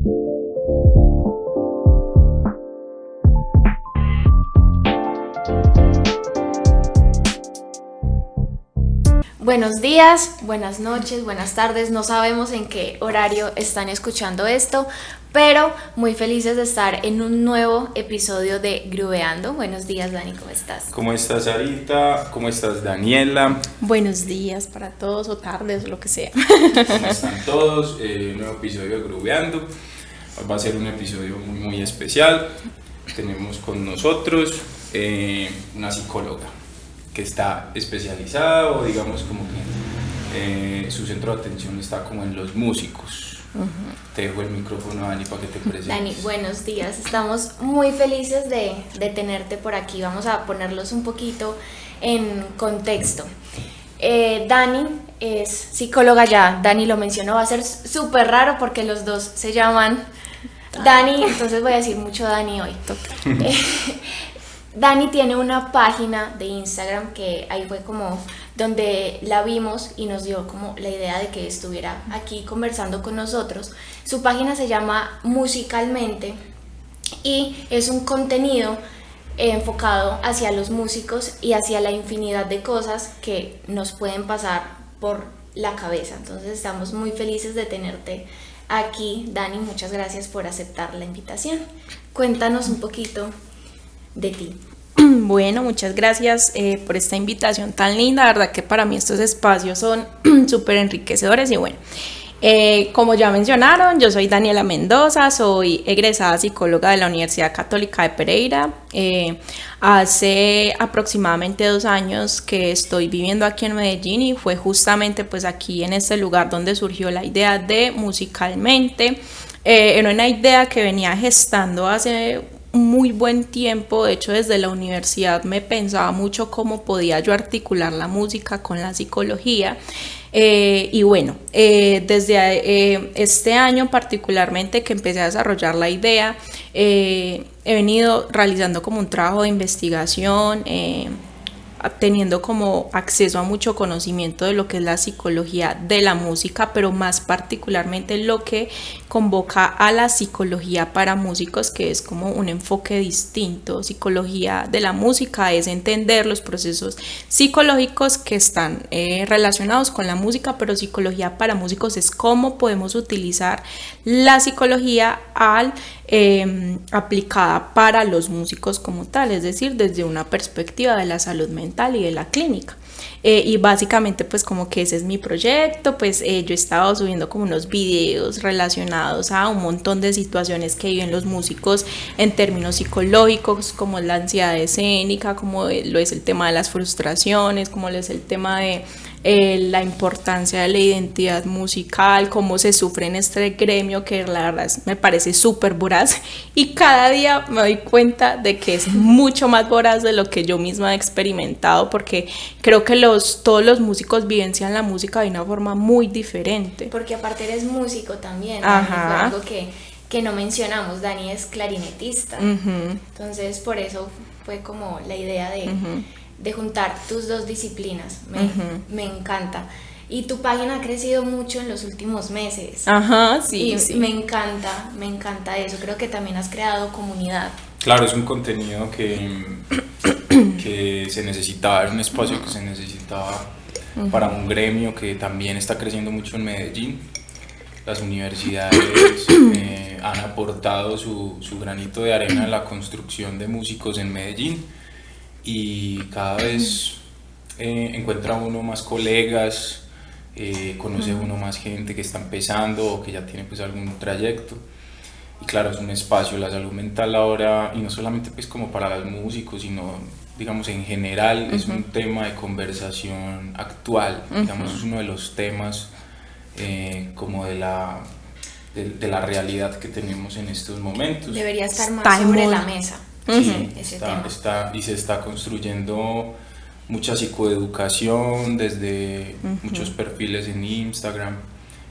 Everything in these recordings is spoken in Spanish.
Buenos días, buenas noches, buenas tardes, no sabemos en qué horario están escuchando esto, pero muy felices de estar en un nuevo episodio de Grooveando. Buenos días, Dani, ¿cómo estás? ¿Cómo estás, Sarita? ¿Cómo estás, Daniela? Buenos días para todos, o tardes, o lo que sea. ¿Cómo están todos? Un nuevo episodio de Grooveando. Hoy va a ser un episodio muy especial. Tenemos con nosotros una psicóloga que está especializada, o digamos como que su centro de atención está como en los músicos. Te dejo el micrófono, Dani, para que te presentes. Dani, buenos días, estamos muy felices de tenerte por aquí. Vamos a ponerlos un poquito en contexto. Dani es psicóloga, ya Dani lo mencionó, va a ser súper raro porque los dos se llaman Dani, entonces voy a decir mucho Dani hoy. Dani tiene una página de Instagram que ahí fue como donde la vimos y nos dio como la idea de que estuviera aquí conversando con nosotros. Su página se llama Musicalmente y es un contenido enfocado hacia los músicos y hacia la infinidad de cosas que nos pueden pasar por la cabeza. Entonces estamos muy felices de tenerte aquí, Dani. Muchas gracias por aceptar la invitación. Cuéntanos un poquito de ti. Bueno, muchas gracias por esta invitación tan linda. La verdad que para mí estos espacios son súper enriquecedores y bueno, como ya mencionaron, yo soy Daniela Mendoza, soy egresada psicóloga de la Universidad Católica de Pereira. Hace aproximadamente 2 años que estoy viviendo aquí en Medellín y fue justamente pues aquí en este lugar donde surgió la idea de Musicalmente. Era una idea que venía gestando hace muy buen tiempo. De hecho, desde la universidad me pensaba mucho cómo podía yo articular la música con la psicología. Y bueno, desde este año particularmente que empecé a desarrollar la idea, he venido realizando como un trabajo de investigación, teniendo como acceso a mucho conocimiento de lo que es la psicología de la música, pero más particularmente lo que convoca a la psicología para músicos, que es como un enfoque distinto. Psicología de la música es entender los procesos psicológicos que están relacionados con la música, pero psicología para músicos es cómo podemos utilizar la psicología aplicada para los músicos como tal, es decir, desde una perspectiva de la salud mental y de la clínica. Y básicamente pues como que ese es mi proyecto. Pues yo he estado subiendo como unos videos relacionados a un montón de situaciones que viven los músicos en términos psicológicos, como la ansiedad escénica, como lo es el tema de las frustraciones, como lo es el tema de la importancia de la identidad musical, cómo se sufre en este gremio, que la verdad me parece súper voraz y cada día me doy cuenta de que es mucho más voraz de lo que yo misma he experimentado, porque creo que todos los músicos vivencian la música de una forma muy diferente. Porque aparte eres músico también, Dani, fue algo que no mencionamos. Dani es clarinetista, entonces por eso fue como la idea de juntar tus dos disciplinas. Me encanta. Y tu página ha crecido mucho en los últimos meses. Sí. Me encanta eso. Creo que también has creado comunidad. Claro, es un contenido que se necesitaba, era un espacio que se necesitaba para un gremio que también está creciendo mucho en Medellín. Las universidades han aportado su granito de arena en la construcción de músicos en Medellín. Y cada vez encuentra uno más colegas, conoce uno más gente que está empezando o que ya tiene pues algún trayecto. Y claro, es un espacio, la salud mental ahora, y no solamente pues como para los músicos, sino digamos en general, es un tema de conversación actual. Digamos, es uno de los temas como de la realidad que tenemos en estos momentos. Debería estar más sobre la mesa. Sí, y se está construyendo mucha psicoeducación desde muchos perfiles en Instagram,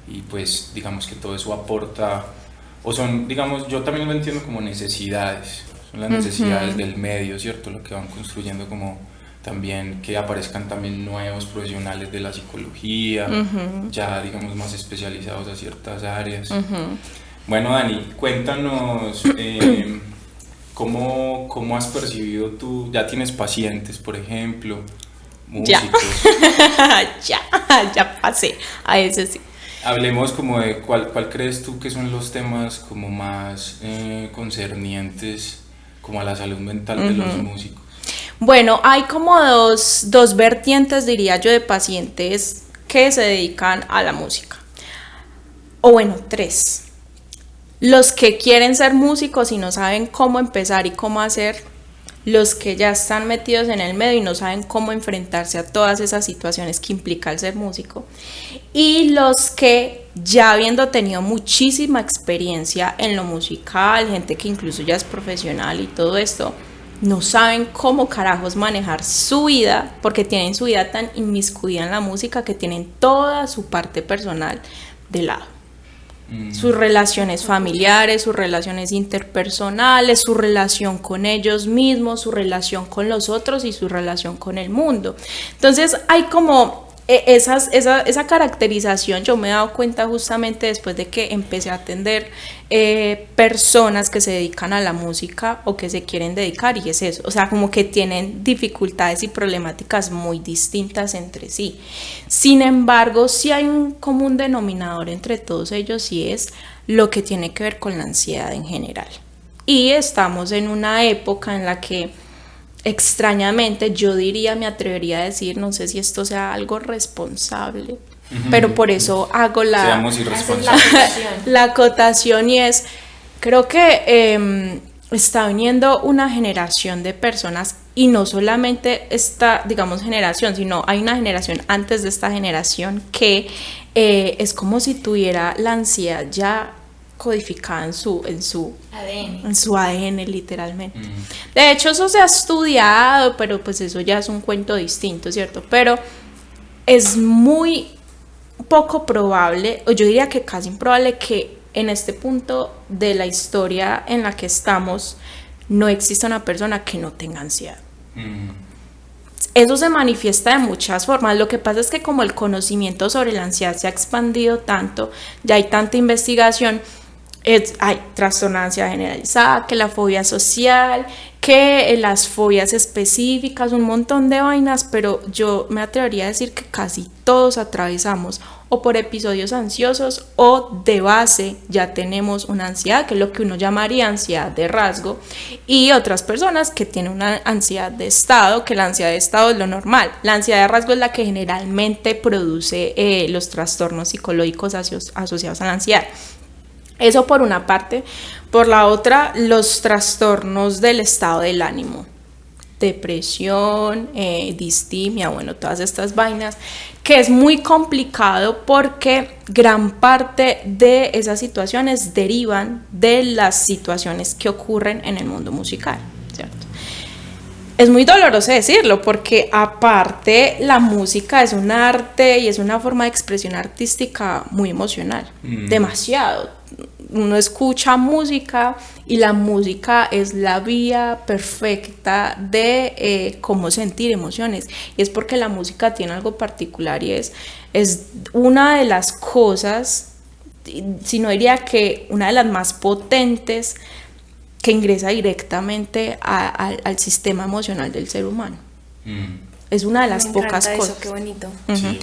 y pues digamos que todo eso aporta, o son, digamos, yo también lo entiendo como necesidades, son las necesidades del medio, ¿cierto? Lo que van construyendo como también que aparezcan también nuevos profesionales de la psicología, ya digamos más especializados a ciertas áreas. Bueno, Dani, cuéntanos cómo has percibido tú, ya tienes pacientes, por ejemplo, Ya. músicos. Ya pasé a ese sí. Hablemos como de cuál crees tú que son los temas como más concernientes como a la salud mental de los músicos. Bueno, hay como dos vertientes, diría yo, de pacientes que se dedican a la música. O bueno, tres. Los que quieren ser músicos y no saben cómo empezar y cómo hacer. Los que ya están metidos en el medio y no saben cómo enfrentarse a todas esas situaciones que implica el ser músico. Y los que ya habiendo tenido muchísima experiencia en lo musical, gente que incluso ya es profesional y todo esto, no saben cómo carajos manejar su vida, porque tienen su vida tan inmiscuida en la música que tienen toda su parte personal de lado. Sus relaciones familiares, sus relaciones interpersonales, su relación con ellos mismos, su relación con los otros y su relación con el mundo. Entonces hay como esa caracterización. Yo me he dado cuenta justamente después de que empecé a atender personas que se dedican a la música o que se quieren dedicar, y es eso, o sea, como que tienen dificultades y problemáticas muy distintas entre sí. Sin embargo, sí hay un común denominador entre todos ellos, y es lo que tiene que ver con la ansiedad en general. Y estamos en una época en la que extrañamente yo diría, me atrevería a decir, no sé si esto sea algo responsable, pero por eso hago Seamos irresponsables. la acotación, y es, creo que está viniendo una generación de personas, y no solamente esta, digamos, generación, sino hay una generación antes de esta generación que es como si tuviera la ansiedad ya codificada en su ADN, literalmente. De hecho, eso se ha estudiado, pero pues eso ya es un cuento distinto, ¿cierto? Pero es muy poco probable, o yo diría que casi improbable, que en este punto de la historia en la que estamos no exista una persona que no tenga ansiedad. Eso se manifiesta de muchas formas. Lo que pasa es que como el conocimiento sobre la ansiedad se ha expandido tanto, ya hay tanta investigación, hay trastorno de ansiedad generalizada, que la fobia social, que las fobias específicas, un montón de vainas, pero yo me atrevería a decir que casi todos atravesamos o por episodios ansiosos, o de base ya tenemos una ansiedad, que es lo que uno llamaría ansiedad de rasgo, y otras personas que tienen una ansiedad de estado, que la ansiedad de estado es lo normal. La ansiedad de rasgo es la que generalmente produce los trastornos psicológicos asociados a la ansiedad. Eso por una parte. Por la otra, los trastornos del estado del ánimo, depresión, distimia, bueno, todas estas vainas, que es muy complicado porque gran parte de esas situaciones derivan de las situaciones que ocurren en el mundo musical, ¿cierto? Es muy doloroso decirlo, porque aparte la música es un arte y es una forma de expresión artística muy emocional, demasiado. Uno escucha música y la música es la vía perfecta de cómo sentir emociones, y es porque la música tiene algo particular, y es una de las cosas, si no diría que una de las más potentes, que ingresa directamente al sistema emocional del ser humano. Es una de las pocas cosas. Eso, qué bonito. Sí.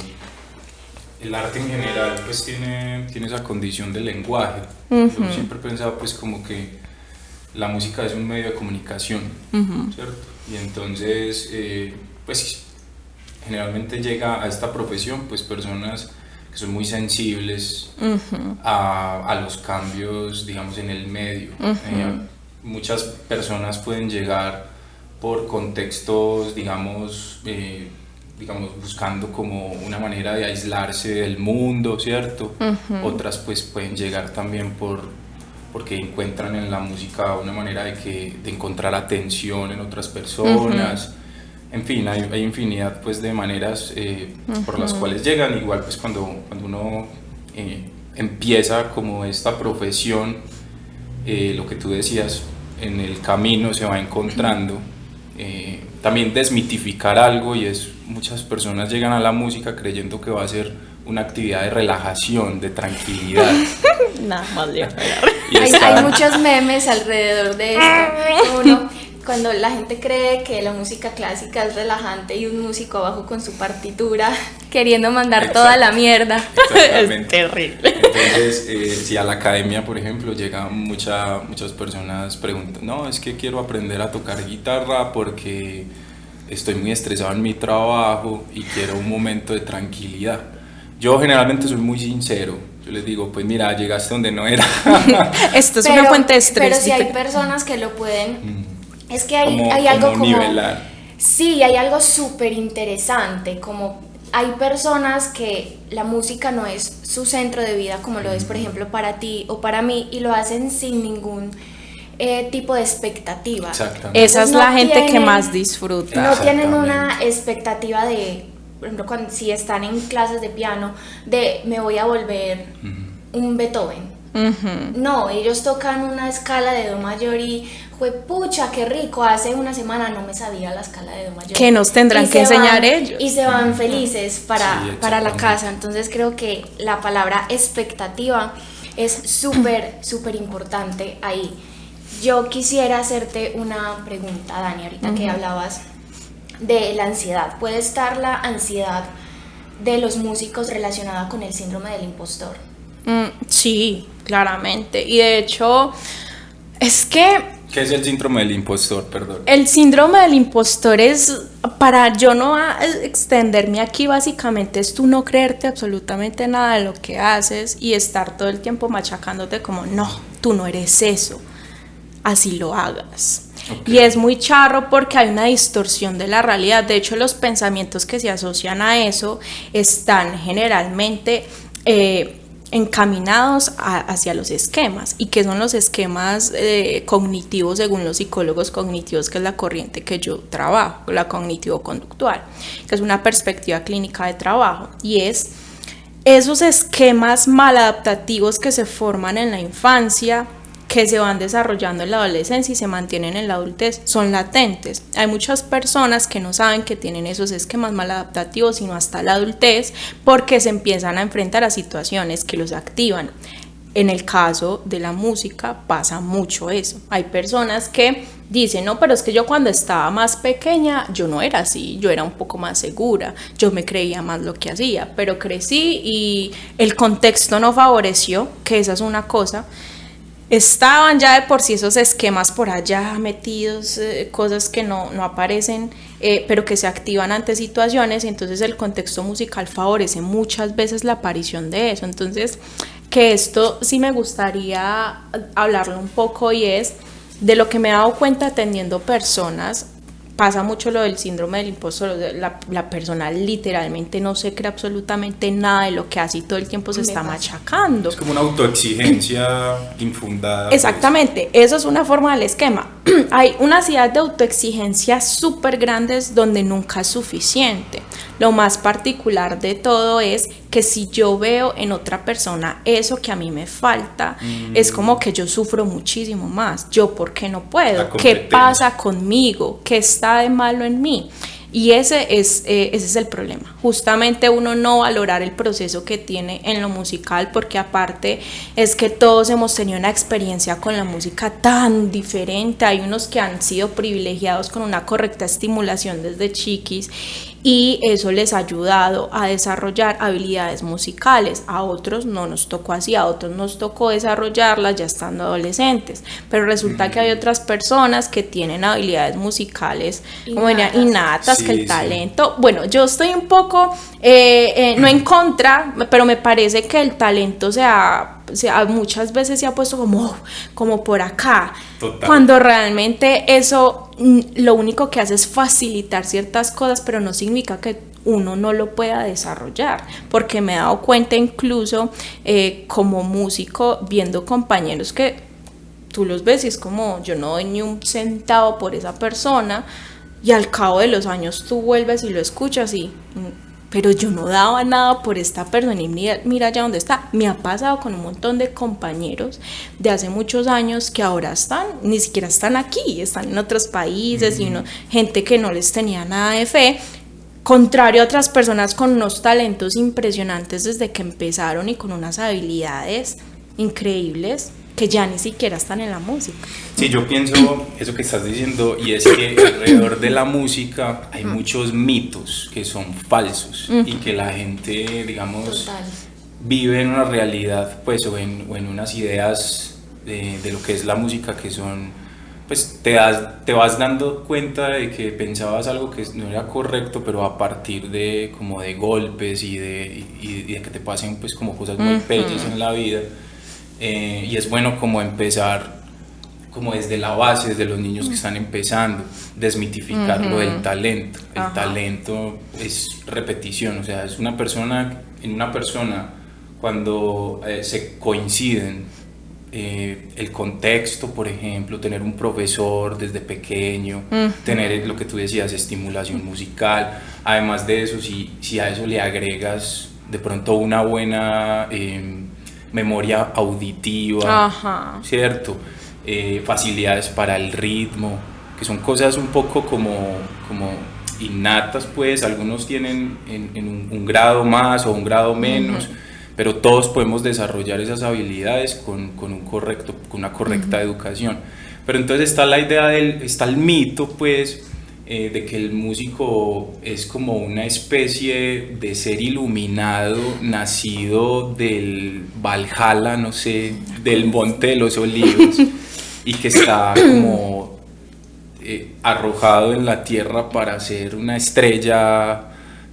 El arte en general pues tiene esa condición del lenguaje. Yo siempre he pensado pues como que la música es un medio de comunicación, ¿cierto? Y entonces pues generalmente llega a esta profesión pues personas que son muy sensibles a los cambios, digamos, en el medio. Muchas personas pueden llegar por contextos, digamos, buscando como una manera de aislarse del mundo, ¿cierto? Otras pues pueden llegar también porque encuentran en la música una manera de encontrar atención en otras personas. En fin, hay infinidad pues de maneras por las cuales llegan. Igual pues cuando uno empieza como esta profesión, lo que tú decías, en el camino se va encontrando. También desmitificar algo, y es muchas personas llegan a la música creyendo que va a ser una actividad de relajación, de tranquilidad. Nada más de Y hay muchos memes alrededor de esto. Uno, cuando la gente cree que la música clásica es relajante y un músico abajo con su partitura queriendo mandar toda la mierda. Es terrible. Entonces, si a la academia, por ejemplo, llegan muchas personas preguntan, no, es que quiero aprender a tocar guitarra porque estoy muy estresado en mi trabajo y quiero un momento de tranquilidad. Yo generalmente soy muy sincero. Yo les digo, pues mira, llegaste donde no era. Esto es una fuente de estrés. Pero si hay personas que lo pueden... Es que hay algo como nivelar. Sí, hay algo súper interesante, como hay personas que la música no es su centro de vida, como lo es, por ejemplo, para ti o para mí, y lo hacen sin ningún tipo de expectativa. Exactamente. Esa es la gente que más disfruta. No tienen una expectativa de, por ejemplo, si están en clases de piano, de me voy a volver un Beethoven. No, ellos tocan una escala de do mayor y pucha, qué rico, hace una semana no me sabía la escala de do mayor. Que nos tendrán que enseñar ellos. Y se van felices para la exactamente. casa. Entonces creo que la palabra expectativa es súper importante ahí. Yo quisiera hacerte una pregunta, Dani, ahorita que hablabas de la ansiedad. ¿Puede estar la ansiedad de los músicos relacionada con el síndrome del impostor? Sí, claramente. Y de hecho, es que ¿Qué es el síndrome del impostor? Perdón. el síndrome del impostor es, para yo no extenderme aquí, básicamente es tú no creerte absolutamente nada de lo que haces y estar todo el tiempo machacándote como, no, tú no eres eso, así lo hagas. Okay. Y es muy charro porque hay una distorsión de la realidad. De hecho, los pensamientos que se asocian a eso están generalmente encaminados hacia los esquemas. ¿Y qué son los esquemas cognitivos según los psicólogos cognitivos, que es la corriente que yo trabajo, la cognitivo-conductual, que es una perspectiva clínica de trabajo? Y es esos esquemas maladaptativos que se forman en la infancia, que se van desarrollando en la adolescencia y se mantienen en la adultez, son latentes. Hay muchas personas que no saben que tienen esos esquemas maladaptativos sino hasta la adultez, porque se empiezan a enfrentar a situaciones que los activan. En el caso de la música pasa mucho eso. Hay personas que dicen, no, pero es que yo cuando estaba más pequeña yo no era así, yo era un poco más segura, yo me creía más lo que hacía, pero crecí y el contexto no favoreció, que esa es una cosa. Estaban ya de por sí esos esquemas por allá metidos, cosas que no aparecen, pero que se activan ante situaciones, y entonces el contexto musical favorece muchas veces la aparición de eso. Entonces, que esto sí me gustaría hablarlo un poco, y es de lo que me he dado cuenta atendiendo personas. Pasa mucho lo del síndrome del impostor, la persona literalmente no se cree absolutamente nada de lo que hace y todo el tiempo se está machacando. Es como una autoexigencia infundada. Exactamente, eso es una forma del esquema. Hay una ansiedad de autoexigencia súper grandes donde nunca es suficiente. Lo más particular de todo es que si yo veo en otra persona eso que a mí me falta, es como que yo sufro muchísimo más. ¿Yo por qué no puedo? ¿Qué pasa conmigo? ¿Qué está de malo en mí? Y ese es el problema, justamente uno no valorar el proceso que tiene en lo musical, porque aparte es que todos hemos tenido una experiencia con la música tan diferente. Hay unos que han sido privilegiados con una correcta estimulación desde chiquis y eso les ha ayudado a desarrollar habilidades musicales. A otros no nos tocó así, a otros nos tocó desarrollarlas ya estando adolescentes, pero resulta que hay otras personas que tienen habilidades musicales como innatas, sí, que el talento, bueno, yo estoy un poco no en contra, pero me parece que el talento muchas veces se ha puesto como por acá. Total. Cuando realmente eso lo único que hace es facilitar ciertas cosas, pero no significa que uno no lo pueda desarrollar, porque me he dado cuenta incluso como músico, viendo compañeros que tú los ves y es como, yo no doy ni un centavo por esa persona, y al cabo de los años tú vuelves y lo escuchas y pero yo no daba nada por esta persona y mira ya dónde está. Me ha pasado con un montón de compañeros de hace muchos años que ahora ni siquiera están aquí, están en otros países, y gente que no les tenía nada de fe, contrario a otras personas con unos talentos impresionantes desde que empezaron y con unas habilidades increíbles que ya ni siquiera están en la música. Sí, yo pienso eso que estás diciendo, y es que alrededor de la música hay muchos mitos que son falsos y que la gente, digamos, Total. vive en una realidad, pues, o en unas ideas de lo que es la música que son, pues te vas dando cuenta de que pensabas algo que no era correcto, pero a partir de como de golpes y de que te pasen pues como cosas muy pelles en la vida. Y es bueno como empezar como desde la base, desde los niños que están empezando, desmitificar lo del talento. El talento es repetición, o sea, es una persona cuando se coinciden el contexto, por ejemplo, tener un profesor desde pequeño, tener lo que tú decías, estimulación musical. Además de eso, si a eso le agregas de pronto una buena memoria auditiva, ¿cierto? Facilidades para el ritmo, que son cosas un poco como innatas, pues algunos tienen en un grado más o un grado menos, pero todos podemos desarrollar esas habilidades con una correcta educación. Pero entonces está la idea está el mito, pues, de que el músico es como una especie de ser iluminado, nacido del Valhalla, no sé, del Monte de los Olivos, y que está como arrojado en la tierra para ser una estrella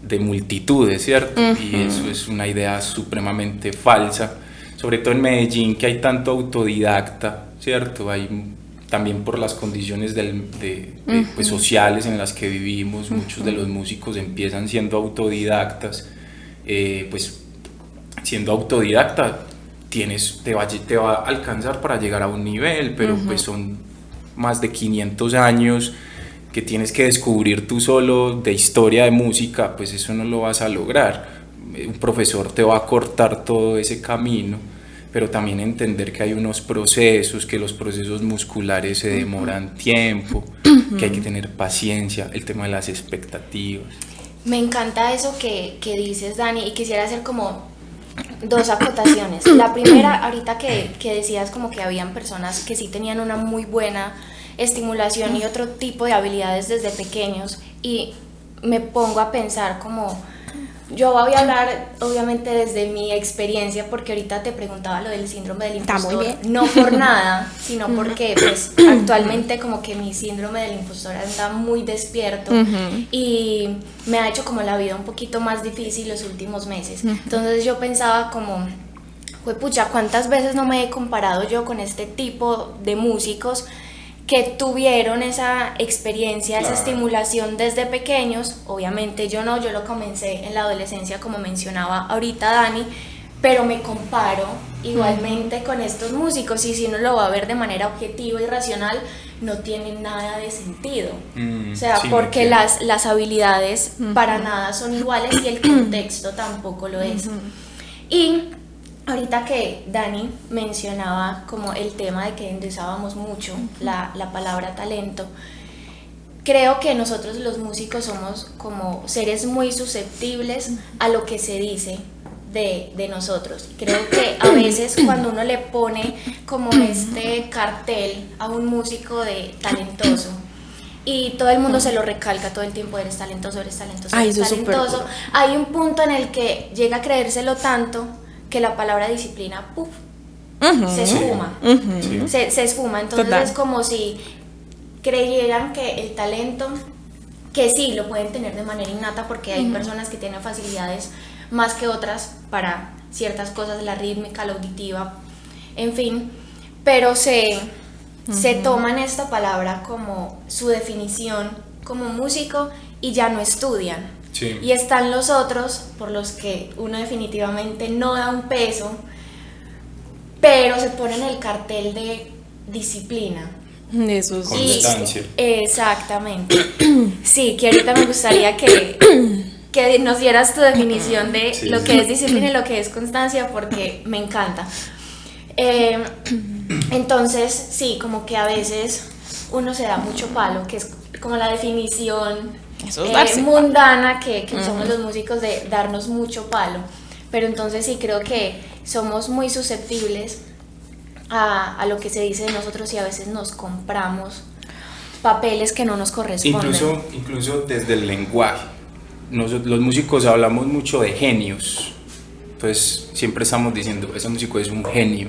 de multitudes, ¿cierto? Y eso es una idea supremamente falsa, sobre todo en Medellín, que hay tanto autodidacta, ¿cierto? Hay también por las condiciones pues, sociales en las que vivimos, muchos de los músicos empiezan siendo autodidactas, pues siendo autodidacta te va a alcanzar para llegar a un nivel, pero pues son más de 500 años que tienes que descubrir tú solo de historia de música, pues eso no lo vas a lograr. Un profesor te va a cortar todo ese camino, pero también entender que hay unos procesos, que los procesos musculares se demoran tiempo, que hay que tener paciencia, el tema de las expectativas. Me encanta eso que dices, Dani, y quisiera hacer como dos acotaciones. La primera, ahorita que decías como que habían personas que sí tenían una muy buena estimulación y otro tipo de habilidades desde pequeños, y me pongo a pensar como, yo voy a hablar obviamente desde mi experiencia, porque ahorita te preguntaba lo del síndrome del impostor. Está muy bien. No por nada, sino porque pues actualmente como que mi síndrome del impostor anda muy despierto y me ha hecho como la vida un poquito más difícil los últimos meses. Entonces yo pensaba como, pucha, ¿cuántas veces no me he comparado yo con este tipo de músicos que tuvieron esa experiencia, esa estimulación desde pequeños? Obviamente yo no, yo lo comencé en la adolescencia, como mencionaba ahorita Dani, pero me comparo igualmente con estos músicos, y si uno lo va a ver de manera objetiva y racional, no tiene nada de sentido. O sea, sí, porque las habilidades para nada son iguales y el contexto tampoco lo es. Y ahorita que Dani mencionaba como el tema de que endiosábamos mucho la palabra talento, creo que nosotros los músicos somos como seres muy susceptibles a lo que se dice de nosotros. Creo que a veces cuando uno le pone como este cartel a un músico de talentoso, y todo el mundo se lo recalca todo el tiempo, eres talentoso, eres talentoso, eres talentoso, hay un punto en el que llega a creérselo tanto que la palabra disciplina, ¡puf!, se esfuma, se esfuma. Entonces total, es como si creyeran que el talento, que sí, lo pueden tener de manera innata, porque hay personas que tienen facilidades más que otras para ciertas cosas, la rítmica, la auditiva, en fin, pero se toman esta palabra como su definición como músico y ya no estudian. Sí. Y están los otros por los que uno definitivamente no da un peso, pero se ponen el cartel de disciplina. Eso es constancia. Exactamente. Sí, que ahorita me gustaría que nos dieras tu definición de lo que es disciplina y lo que es constancia, porque me encanta. Entonces, sí, como que a veces uno se da mucho palo, que es como la definición mundana que usamos los músicos, de darnos mucho palo. Pero entonces sí creo que somos muy susceptibles a lo que se dice de nosotros y a veces nos compramos papeles que no nos corresponden. Incluso desde el lenguaje. Nosotros, los músicos, hablamos mucho de genios. Entonces siempre estamos diciendo, ese músico es un genio,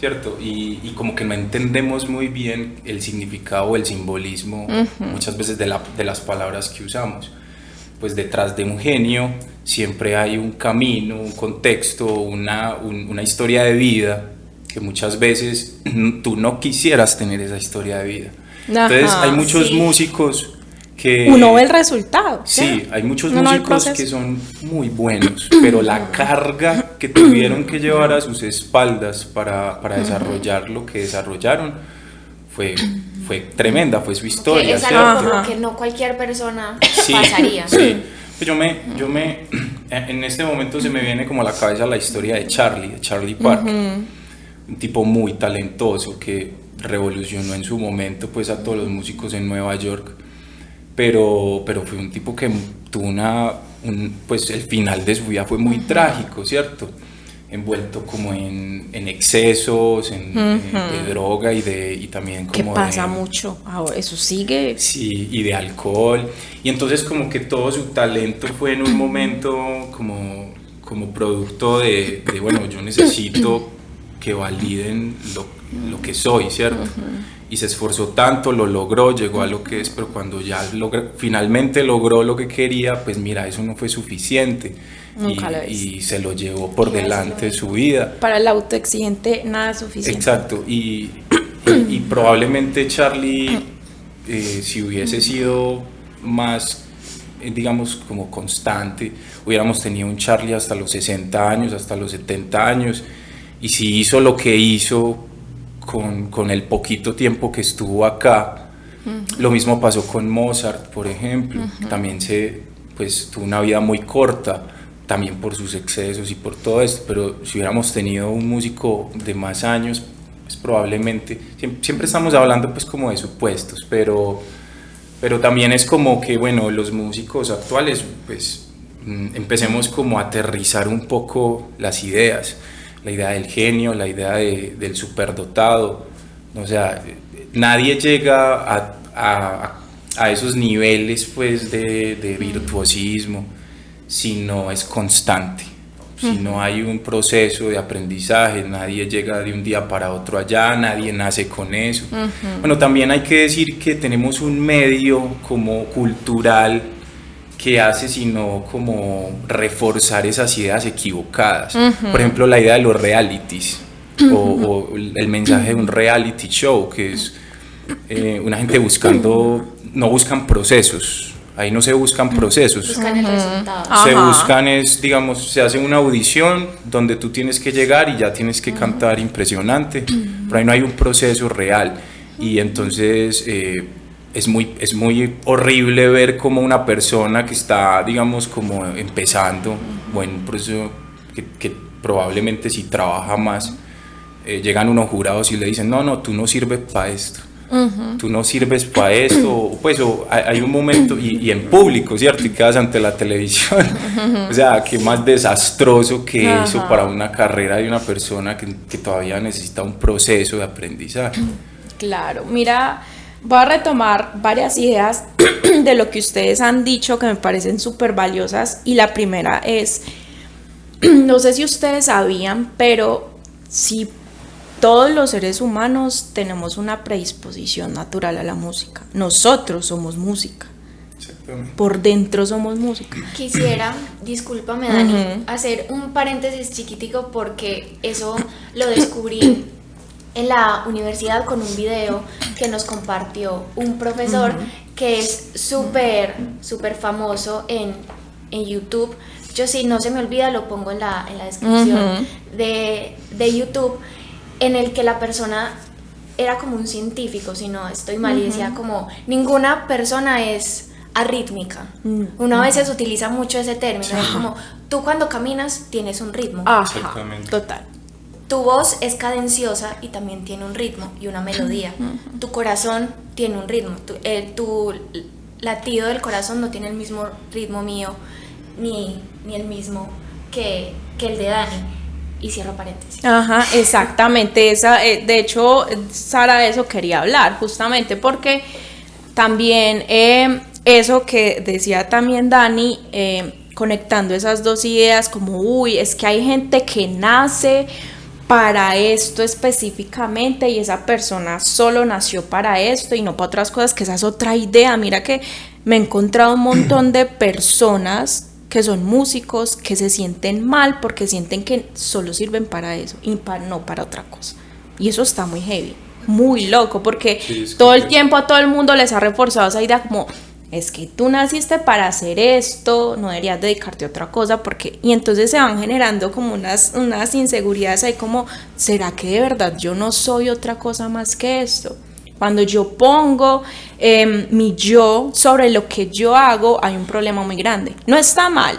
¿cierto? Y como que no entendemos muy bien el significado o el simbolismo muchas veces de las palabras que usamos. Pues detrás de un genio siempre hay un camino, un contexto, una historia de vida que muchas veces tú no quisieras tener esa historia de vida. Entonces hay muchos músicos que... Uno ve el resultado. Sí, hay muchos músicos que son muy buenos, pero la carga que tuvieron que llevar a sus espaldas para desarrollar lo que desarrollaron fue tremenda, fue su historia. Que es algo por lo que no cualquier persona pasaría. Sí. En este momento se me viene como a la cabeza la historia de Charlie Parker, un tipo muy talentoso que revolucionó en su momento pues a todos los músicos en Nueva York, pero fue un tipo que tuvo pues el final de su vida fue muy trágico, ¿cierto? Envuelto como en excesos, de droga y también como que pasa mucho, ahora eso sigue. Sí, y de alcohol, y entonces como que todo su talento fue en un momento como producto de bueno, yo necesito que validen lo que soy, ¿cierto? Y se esforzó tanto, lo logró, llegó a lo que es, pero cuando ya finalmente logró lo que quería, pues mira, eso no fue suficiente. Y se lo llevó por delante de su vida. Para el autoexigente nada es suficiente. Exacto, y probablemente Charlie, si hubiese sido más, digamos, como constante, hubiéramos tenido un Charlie hasta los 60 años, hasta los 70 años, y si hizo lo que hizo con el poquito tiempo que estuvo acá, lo mismo pasó con Mozart, por ejemplo, también pues tuvo una vida muy corta, también por sus excesos y por todo esto, pero si hubiéramos tenido un músico de más años, pues probablemente, siempre estamos hablando pues como de supuestos, pero también es como que bueno, los músicos actuales pues empecemos como a aterrizar un poco las ideas, la idea del genio, la idea del superdotado, o sea, nadie llega a esos niveles pues de virtuosismo si no es constante, si no hay un proceso de aprendizaje, nadie llega de un día para otro allá, nadie nace con eso. Bueno, también hay que decir que tenemos un medio como cultural que hace sino como reforzar esas ideas equivocadas. Por ejemplo, la idea de los realities o el mensaje de un reality show, que es una gente no buscan procesos. Ahí no se buscan procesos. Buscan el resultado. Se buscan digamos, se hace una audición donde tú tienes que llegar y ya tienes que cantar impresionante, pero ahí no hay un proceso real. Y entonces es muy horrible ver como una persona que está, digamos, como empezando o en un proceso que probablemente si trabaja más, llegan unos jurados y le dicen, no, tú no sirves para esto. Tú no sirves para esto, pues hay un momento y en público, ¿cierto? Y quedas ante la televisión, o sea, qué más desastroso que eso para una carrera de una persona que todavía necesita un proceso de aprendizaje. Claro, mira, voy a retomar varias ideas de lo que ustedes han dicho que me parecen súper valiosas, y la primera es, no sé si ustedes sabían, pero si todos los seres humanos tenemos una predisposición natural a la música. Nosotros somos música. Por dentro somos música. Quisiera, discúlpame Dani, hacer un paréntesis chiquitico porque eso lo descubrí en la universidad con un video que nos compartió un profesor que es súper famoso en YouTube. Yo, si no se me olvida, lo pongo en la descripción de YouTube, en el que la persona era como un científico, si no estoy mal, y decía como, ninguna persona es arrítmica. Uno a veces utiliza mucho ese término, es como, tú cuando caminas tienes un ritmo. Exactamente. Total. Tu voz es cadenciosa y también tiene un ritmo y una melodía. Tu corazón tiene un ritmo. Tu latido del corazón no tiene el mismo ritmo mío, ni el mismo que el de Dani. Y cierro paréntesis. Ajá, exactamente. De hecho, Sara, de eso quería hablar, justamente porque también eso que decía también Dani, conectando esas dos ideas, como, uy, es que hay gente que nace para esto específicamente y esa persona solo nació para esto y no para otras cosas, que esa es otra idea. Mira que me he encontrado un montón de personas que son músicos que se sienten mal porque sienten que solo sirven para eso y no para otra cosa. Y eso está muy heavy, muy loco, porque sí, todo el tiempo a todo el mundo les ha reforzado esa idea como, es que tú naciste para hacer esto, no deberías dedicarte a otra cosa, porque, y entonces se van generando como unas inseguridades ahí como, ¿será que de verdad yo no soy otra cosa más que esto? Cuando yo pongo mi yo sobre lo que yo hago, hay un problema muy grande. No está mal,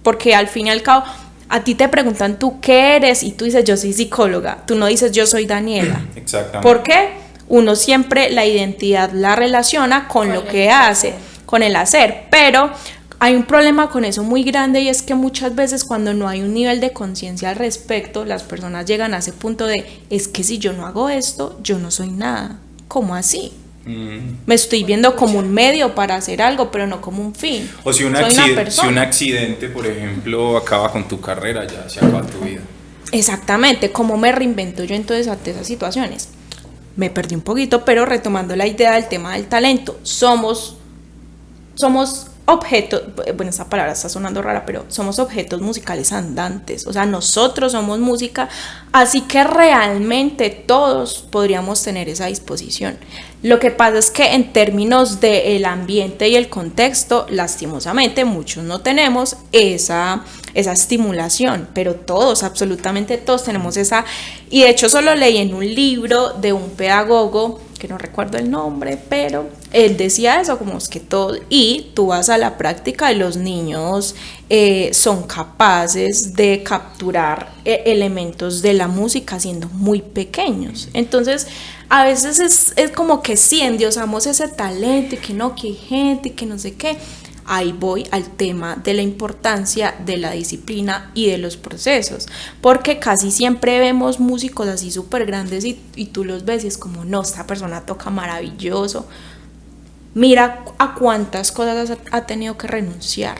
porque al fin y al cabo, a ti te preguntan tú qué eres y tú dices yo soy psicóloga, tú no dices yo soy Daniela. Exactamente. ¿Por qué? Uno siempre la identidad la relaciona con lo que hace, con el hacer, pero hay un problema con eso muy grande y es que muchas veces cuando no hay un nivel de conciencia al respecto, las personas llegan a ese punto de, es que si yo no hago esto, yo no soy nada. ¿Cómo así? Me estoy viendo como un medio para hacer algo, pero no como un fin. O si un accidente, por ejemplo, acaba con tu carrera, ya se acaba tu vida. Exactamente, ¿cómo me reinvento yo entonces ante esas situaciones? Me perdí un poquito, pero retomando la idea del tema del talento, somos objetos, bueno, esa palabra está sonando rara, pero somos objetos musicales andantes, o sea, nosotros somos música, así que realmente todos podríamos tener esa disposición. Lo que pasa es que en términos del ambiente y el contexto, lastimosamente muchos no tenemos esa estimulación, pero todos, absolutamente todos tenemos esa, y de hecho solo leí en un libro de un pedagogo, que no recuerdo el nombre, pero él decía eso, como es que todo, y tú vas a la práctica y los niños son capaces de capturar elementos de la música siendo muy pequeños. Entonces a veces es como que sí endiosamos ese talento y que no, que hay gente y que no sé qué. Ahí voy al tema de la importancia de la disciplina y de los procesos, porque casi siempre vemos músicos así súper grandes y tú los ves y es como, no, esta persona toca maravilloso. Mira a cuántas cosas ha tenido que renunciar,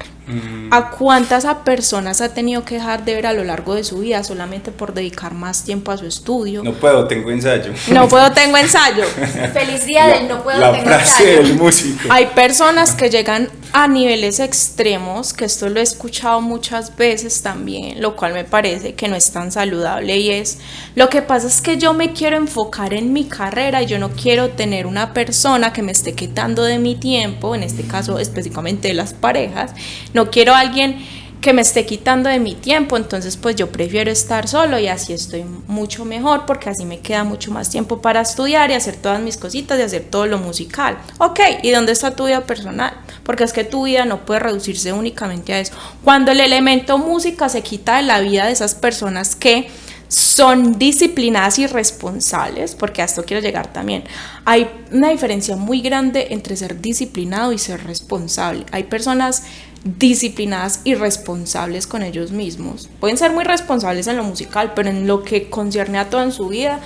a cuántas personas ha tenido que dejar de ver a lo largo de su vida solamente por dedicar más tiempo a su estudio. No puedo, tengo ensayo. No puedo, tengo ensayo. Feliz día del no puedo, la tengo frase ensayo. del músico. Hay personas que llegan a niveles extremos, que esto lo he escuchado muchas veces también, lo cual me parece que no es tan saludable, y es, lo que pasa es que yo me quiero enfocar en mi carrera y yo no quiero tener una persona que me esté quitando de mi tiempo, en este caso específicamente de las parejas, no quiero a alguien que me esté quitando de mi tiempo, entonces pues yo prefiero estar solo y así estoy mucho mejor porque así me queda mucho más tiempo para estudiar y hacer todas mis cositas y hacer todo lo musical. Ok, ¿y dónde está tu vida personal? Porque es que tu vida no puede reducirse únicamente a eso. Cuando el elemento música se quita de la vida de esas personas que son disciplinadas y responsables, porque a esto quiero llegar también, hay una diferencia muy grande entre ser disciplinado y ser responsable. Hay personas disciplinadas y responsables con ellos mismos, pueden ser muy responsables en lo musical, pero en lo que concierne a todo en su vida,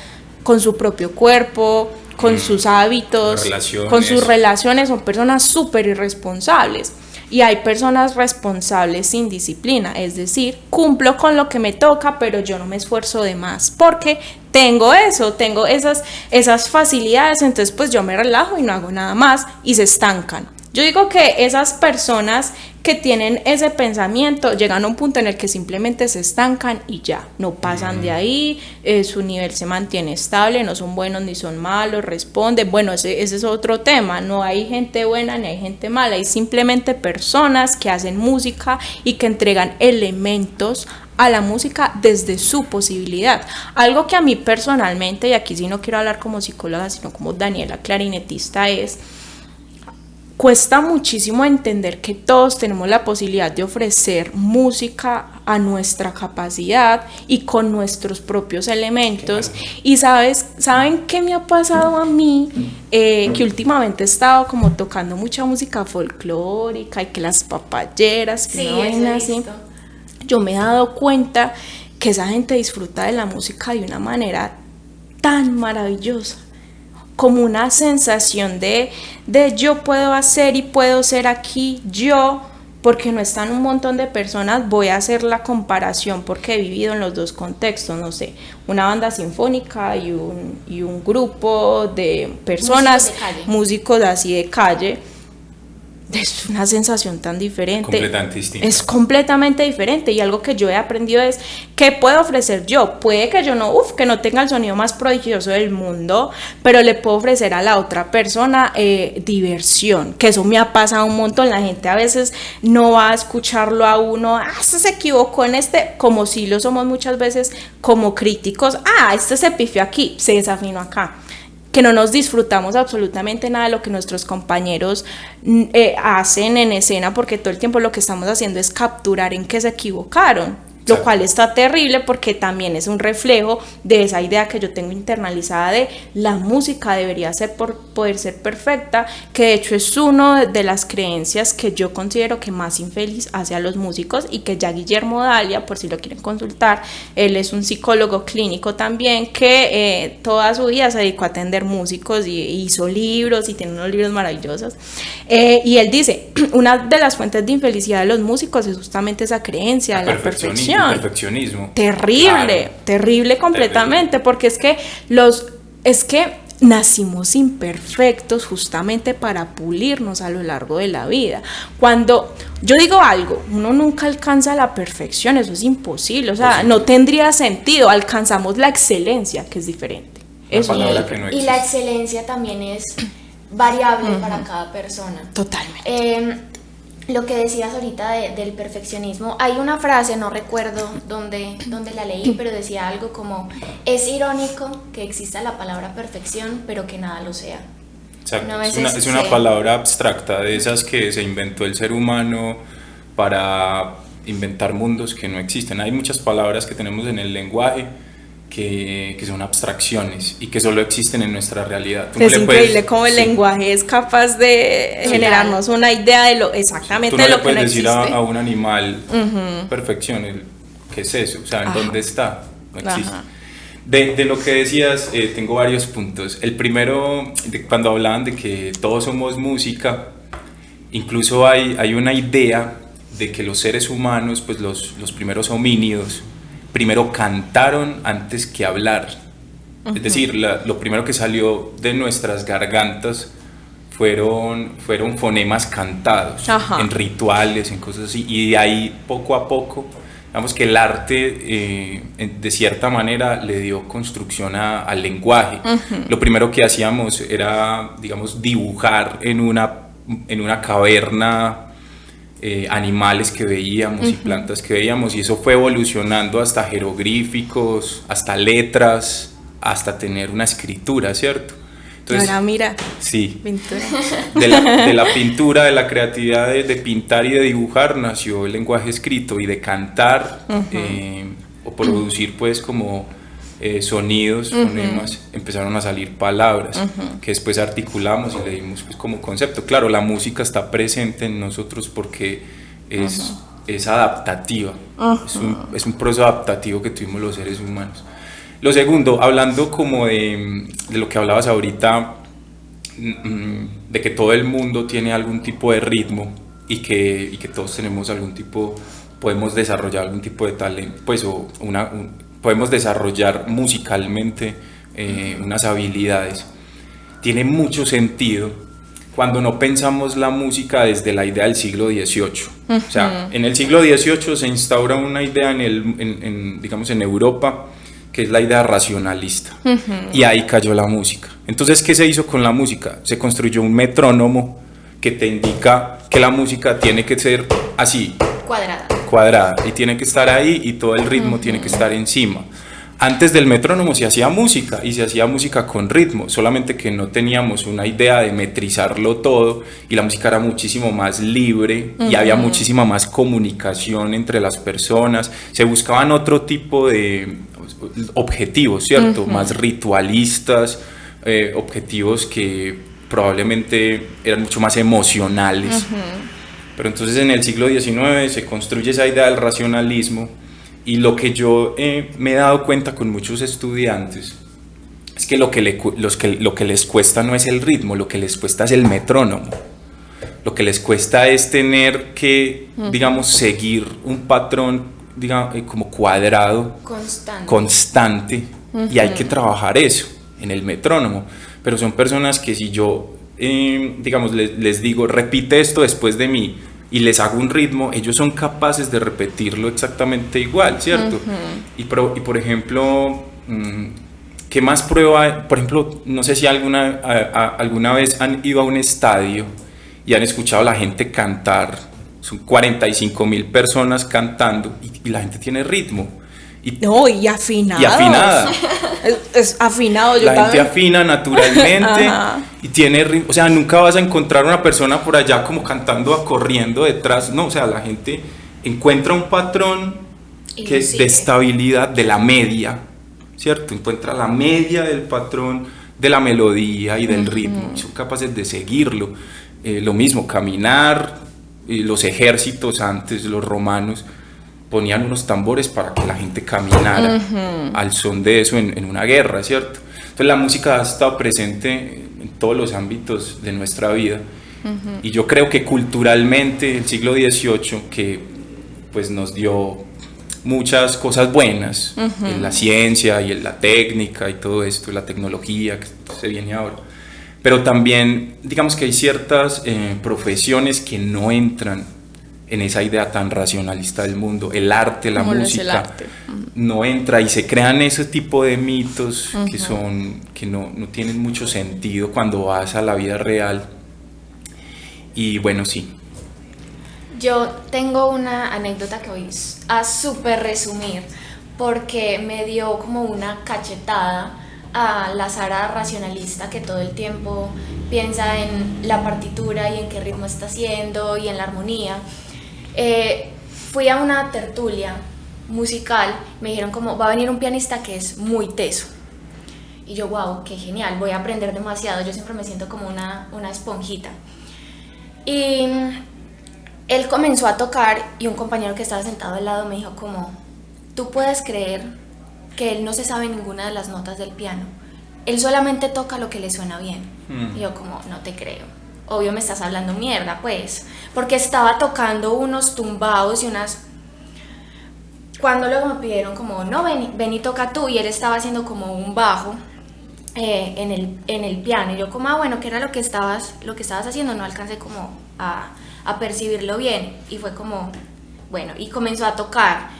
con su propio cuerpo, con sus hábitos, con sus relaciones, son personas súper irresponsables. Y hay personas responsables sin disciplina, es decir, cumplo con lo que me toca, pero yo no me esfuerzo de más, porque tengo esas facilidades, entonces pues yo me relajo y no hago nada más y se estancan. Yo digo que esas personas que tienen ese pensamiento llegan a un punto en el que simplemente se estancan y ya, no pasan de ahí, su nivel se mantiene estable, no son buenos ni son malos, responden, bueno, ese es otro tema, no hay gente buena ni hay gente mala, hay simplemente personas que hacen música y que entregan elementos a la música desde su posibilidad. Algo que a mí personalmente, y aquí sí no quiero hablar como psicóloga, sino como Daniela clarinetista, cuesta muchísimo entender que todos tenemos la posibilidad de ofrecer música a nuestra capacidad y con nuestros propios elementos. Y ¿saben qué me ha pasado a mí? Que últimamente he estado como tocando mucha música folclórica y que las papayeras, que sí, no ven así. Yo me he dado cuenta que esa gente disfruta de la música de una manera tan maravillosa, como una sensación de yo puedo hacer y puedo ser aquí yo, porque no están un montón de personas. Voy a hacer la comparación porque he vivido en los dos contextos, no sé, una banda sinfónica y un grupo de personas, músicos así de calle. Es una sensación tan diferente. Completamente distinta. Es completamente diferente, y algo que yo he aprendido es ¿qué puedo ofrecer yo? Puede que yo que no tenga el sonido más prodigioso del mundo, pero le puedo ofrecer a la otra persona diversión, que eso me ha pasado un montón. La gente a veces no va a escucharlo a uno, se equivocó en como si lo somos muchas veces como críticos, se pifió aquí, se desafinó acá, que no nos disfrutamos absolutamente nada de lo que nuestros compañeros hacen en escena, porque todo el tiempo lo que estamos haciendo es capturar en qué se equivocaron, lo cual está terrible, porque también es un reflejo de esa idea que yo tengo internalizada de la música debería poder ser perfecta, que de hecho es una de las creencias que yo considero que más infeliz hace a los músicos, y que ya Guillermo Dalia, por si lo quieren consultar, él es un psicólogo clínico también, que toda su vida se dedicó a atender músicos y hizo libros, y tiene unos libros maravillosos, y él dice, una de las fuentes de infelicidad de los músicos es justamente esa creencia de la perfección. Perfeccionismo. Terrible, claro. Terrible completamente, terrible. Porque es que nacimos imperfectos justamente para pulirnos a lo largo de la vida. Cuando yo digo algo, uno nunca alcanza la perfección, eso es imposible, o sea, no tendría sentido. Alcanzamos la excelencia, que es diferente. Eso palabra que no existe. Y la excelencia también es variable para cada persona. Totalmente. Lo que decías ahorita del perfeccionismo, hay una frase, no recuerdo dónde la leí, pero decía algo como: es irónico que exista la palabra perfección, pero que nada lo sea. Exacto, es una palabra abstracta, de esas que se inventó el ser humano para inventar mundos que no existen. Hay muchas palabras que tenemos en el lenguaje que son abstracciones y que solo existen en nuestra realidad. Es increíble cómo el lenguaje es capaz de generarnos una idea de lo exactamente de lo que no existe. Tú no le puedes decir a un animal perfección, ¿qué es eso? O sea, ¿en dónde está? No existe. De lo que decías, tengo varios puntos. El primero, cuando hablaban de que todos somos música, incluso hay una idea de que los seres humanos, pues los primeros homínidos, primero cantaron antes que hablar. Es decir, lo primero que salió de nuestras gargantas fueron fonemas cantados, en rituales, en cosas así, y de ahí poco a poco, digamos que el arte de cierta manera le dio construcción al lenguaje. Lo primero que hacíamos era, digamos, dibujar en una caverna animales que veíamos y plantas que veíamos, y eso fue evolucionando hasta jeroglíficos, hasta letras, hasta tener una escritura, ¿cierto? Entonces, ahora mira, sí, pintura. De la pintura, de la creatividad de pintar y de dibujar nació el lenguaje escrito, y de cantar o producir pues como sonidos, fonemas, empezaron a salir palabras que después articulamos y le dimos pues como concepto. Claro, la música está presente en nosotros porque es adaptativa, es un proceso adaptativo que tuvimos los seres humanos. Lo segundo, hablando como de lo que hablabas ahorita, de que todo el mundo tiene algún tipo de ritmo y que todos tenemos podemos desarrollar algún tipo de talento, pues podemos desarrollar musicalmente unas habilidades. Tiene mucho sentido cuando no pensamos la música desde la idea del siglo XVIII. O sea, en el siglo XVIII se instaura una idea digamos en Europa, que es la idea racionalista, y ahí cayó la música. Entonces, ¿qué se hizo con la música? Se construyó un metrónomo que te indica que la música tiene que ser así, cuadrada, y tiene que estar ahí, y todo el ritmo tiene que estar encima. Antes del metrónomo se hacía música, y se hacía música con ritmo, solamente que no teníamos una idea de metrizarlo todo, y la música era muchísimo más libre, y había muchísima más comunicación entre las personas. Se buscaban otro tipo de objetivos, ¿cierto? Más ritualistas, objetivos que probablemente eran mucho más emocionales. Pero entonces en el siglo XIX se construye esa idea del racionalismo, Y lo que yo me he dado cuenta con muchos estudiantes es que lo que les cuesta no es el ritmo, lo que les cuesta es el metrónomo. Lo que les cuesta es tener que, digamos, seguir un patrón, digamos, como cuadrado, constante, y hay que trabajar eso en el metrónomo. Pero son personas que si yo, digamos, les digo, repite esto después de mí, y les hago un ritmo, ellos son capaces de repetirlo exactamente igual, ¿cierto? Y por ejemplo, ¿qué más prueba? Por ejemplo, no sé si alguna vez han ido a un estadio y han escuchado a la gente cantar. Son 45.000 personas cantando y la gente tiene ritmo. Y afinado. Y afinada. Es afinado. La gente afina naturalmente y tiene ritmo. O sea, nunca vas a encontrar una persona por allá como cantando, corriendo detrás. No, o sea, la gente encuentra un patrón que es de estabilidad, de la media, ¿cierto? Encuentra la media del patrón de la melodía y del ritmo. Y son capaces de seguirlo. Lo mismo, caminar. Los ejércitos antes, los romanos, ponían unos tambores para que la gente caminara al son de eso en una guerra, ¿cierto? Entonces la música ha estado presente en todos los ámbitos de nuestra vida, y yo creo que culturalmente el siglo XVIII, que pues nos dio muchas cosas buenas en la ciencia y en la técnica y todo esto, la tecnología que se viene ahora, pero también digamos que hay ciertas profesiones que no entran en esa idea tan racionalista del mundo. El arte, la música, no entra, y se crean ese tipo de mitos que no tienen mucho sentido cuando vas a la vida real. Y bueno, sí. Yo tengo una anécdota que voy a súper resumir, porque me dio como una cachetada a la Sara racionalista que todo el tiempo piensa en la partitura y en qué ritmo está haciendo y en la armonía. Fui a una tertulia musical, me dijeron como va a venir un pianista que es muy teso, y yo, wow, qué genial, voy a aprender demasiado. Yo siempre me siento como una esponjita. Y él comenzó a tocar, y un compañero que estaba sentado al lado me dijo como, ¿tú puedes creer que él no se sabe ninguna de las notas del piano? Él solamente toca lo que le suena bien. Y yo como, no te creo. Obvio me estás hablando mierda, pues. Porque estaba tocando unos tumbados y unas... Cuando luego me pidieron como, no, ven y toca tú, y él estaba haciendo como un bajo en el piano. Y yo como, bueno, ¿qué era lo que estabas haciendo? No alcancé como a percibirlo bien. Y fue como, bueno, y comenzó a tocar.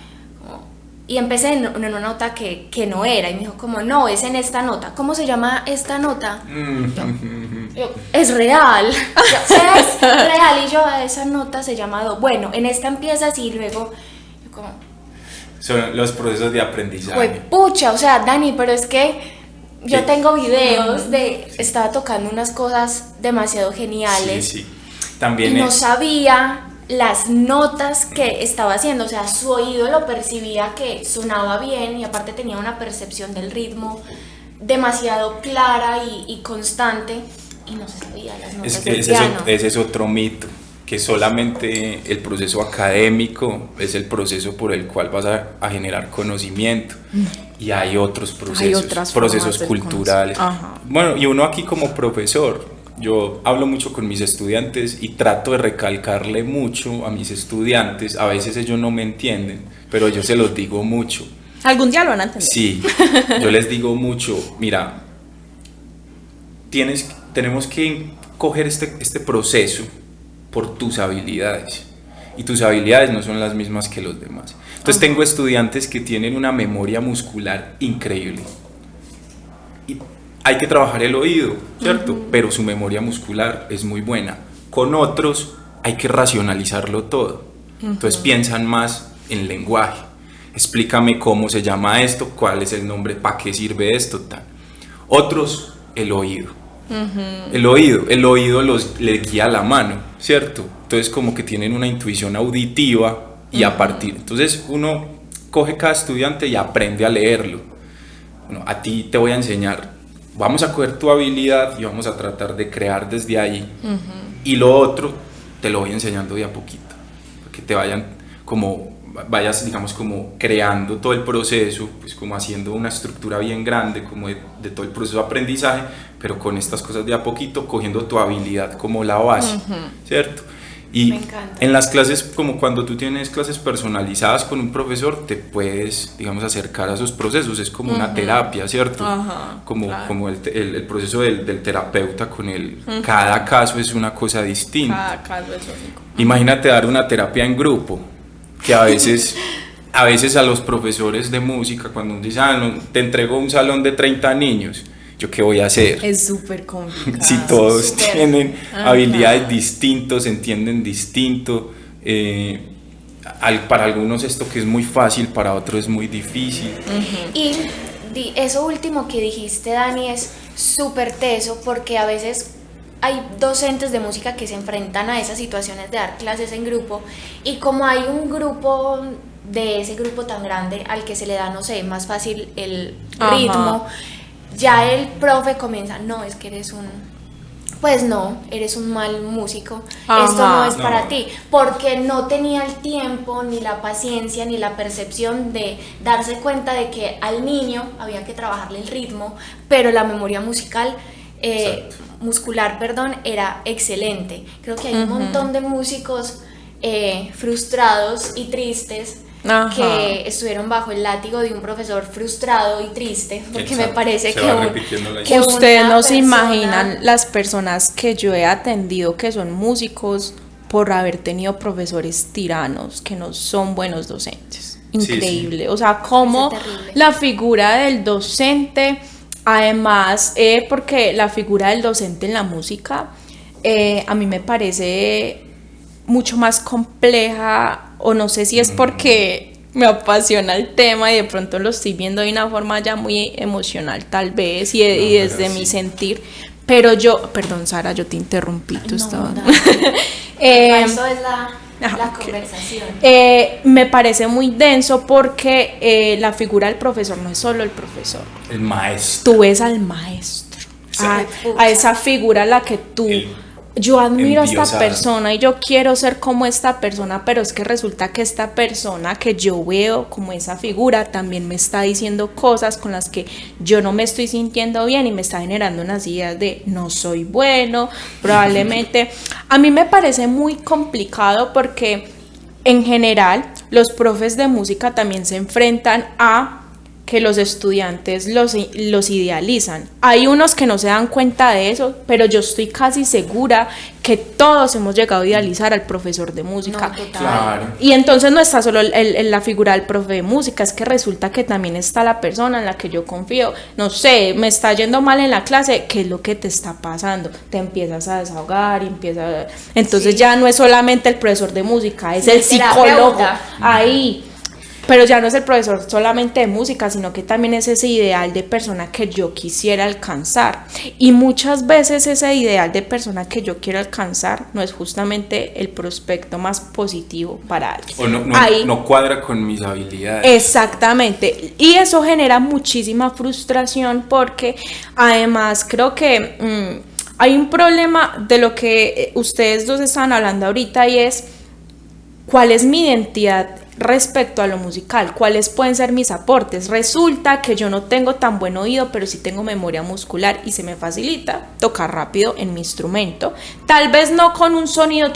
Y empecé en una nota que no era, y me dijo como, no, es en esta nota. ¿Cómo se llama esta nota? Yo, es real. Es real. Y yo, esa nota se llama do. Bueno, en esta empiezas, y luego, yo como... Son los procesos de aprendizaje. Fue pucha, o sea, Dani, pero es que yo tengo videos de... Estaba tocando unas cosas demasiado geniales. Sí. También y no sabía las notas que estaba haciendo, o sea, su oído lo percibía que sonaba bien, y aparte tenía una percepción del ritmo demasiado clara y constante, y no se sabía las notas del piano. Ese es otro mito, que solamente el proceso académico es el proceso por el cual vas a generar conocimiento, y hay otros procesos culturales. Bueno, y uno aquí como profesor, yo hablo mucho con mis estudiantes y trato de recalcarle mucho a mis estudiantes. A veces ellos no me entienden, pero yo se los digo mucho. ¿Algún día lo van a entender? Sí, yo les digo mucho, mira, tenemos que coger este proceso por tus habilidades, y tus habilidades no son las mismas que los demás. Entonces tengo estudiantes que tienen una memoria muscular increíble, y hay que trabajar el oído, ¿cierto? Pero su memoria muscular es muy buena. Con otros hay que racionalizarlo todo. Entonces piensan más en lenguaje. Explícame cómo se llama esto, cuál es el nombre, para qué sirve esto, tal. Otros, el oído. El oído les guía la mano, ¿cierto? Entonces como que tienen una intuición auditiva, y a partir... Entonces uno coge cada estudiante y aprende a leerlo. Bueno, a ti te voy a enseñar. Vamos a coger tu habilidad y vamos a tratar de crear desde ahí. Y lo otro te lo voy enseñando de a poquito, para que te vayan como vayas, digamos, como creando todo el proceso, pues como haciendo una estructura bien grande, como de todo el proceso de aprendizaje, pero con estas cosas de a poquito, cogiendo tu habilidad como la base, ¿cierto? Y Me encanta. en las clases, como cuando tú tienes clases personalizadas con un profesor, te puedes, digamos, acercar a esos procesos, es como una terapia, ¿cierto? Como, claro. como el proceso del terapeuta con él, cada caso es una cosa distinta. Cada caso es único. Imagínate dar una terapia en grupo, que a veces a los profesores de música, cuando uno dice, no, te entrego un salón de 30 niños, ¿yo qué voy a hacer? Es súper complicado. Si todos Súper. tienen habilidades distintas, se entienden distinto, para algunos esto que es muy fácil, para otros es muy difícil. Y eso último que dijiste, Dani, es súper teso porque a veces hay docentes de música que se enfrentan a esas situaciones de dar clases en grupo y como hay un grupo de ese grupo tan grande al que se le da, no sé, más fácil el ritmo, ya el profe comienza, no, es que eres pues no, eres un mal músico, esto no es para ti, porque no tenía el tiempo, ni la paciencia, ni la percepción de darse cuenta de que al niño había que trabajarle el ritmo, pero la memoria muscular, era excelente. Creo que hay un montón de músicos frustrados y tristes que estuvieron bajo el látigo de un profesor frustrado y triste, porque me parece que ustedes no se persona... imaginan las personas que yo he atendido que son músicos por haber tenido profesores tiranos que no son buenos docentes. Increíble, sí. O sea, como la figura del docente, además, porque la figura del docente en la música a mí me parece mucho más compleja, o no sé si es porque me apasiona el tema y de pronto lo estoy viendo de una forma ya muy emocional tal vez y desde mi sentir, pero perdón Sara, yo te interrumpí, tú estabas... Eso es la conversación. Me parece muy denso porque la figura del profesor no es solo el profesor, el maestro. Tú ves al maestro, a esa figura a la que tú... Yo admiro a esta persona y yo quiero ser como esta persona, pero es que resulta que esta persona que yo veo como esa figura también me está diciendo cosas con las que yo no me estoy sintiendo bien y me está generando unas ideas de no soy bueno, probablemente. A mí me parece muy complicado porque en general los profes de música también se enfrentan a que los estudiantes los idealizan. Hay unos que no se dan cuenta de eso, pero yo estoy casi segura que todos hemos llegado a idealizar al profesor de música. No, claro. Y entonces no está solo la figura del profe de música, es que resulta que también está la persona en la que yo confío. No sé, me está yendo mal en la clase, ¿qué es lo que te está pasando? Te empiezas a desahogar y entonces ya no es solamente el profesor de música, es el psicólogo ahí. Pero ya no es el profesor solamente de música, sino que también es ese ideal de persona que yo quisiera alcanzar. Y muchas veces ese ideal de persona que yo quiero alcanzar no es justamente el prospecto más positivo para alguien. O no cuadra con mis habilidades. Exactamente. Y eso genera muchísima frustración porque además creo que hay un problema de lo que ustedes dos estaban hablando ahorita y es ¿cuál es mi identidad respecto a lo musical? ¿Cuáles pueden ser mis aportes? Resulta que yo no tengo tan buen oído, pero sí tengo memoria muscular y se me facilita tocar rápido en mi instrumento. Tal vez no con un sonido,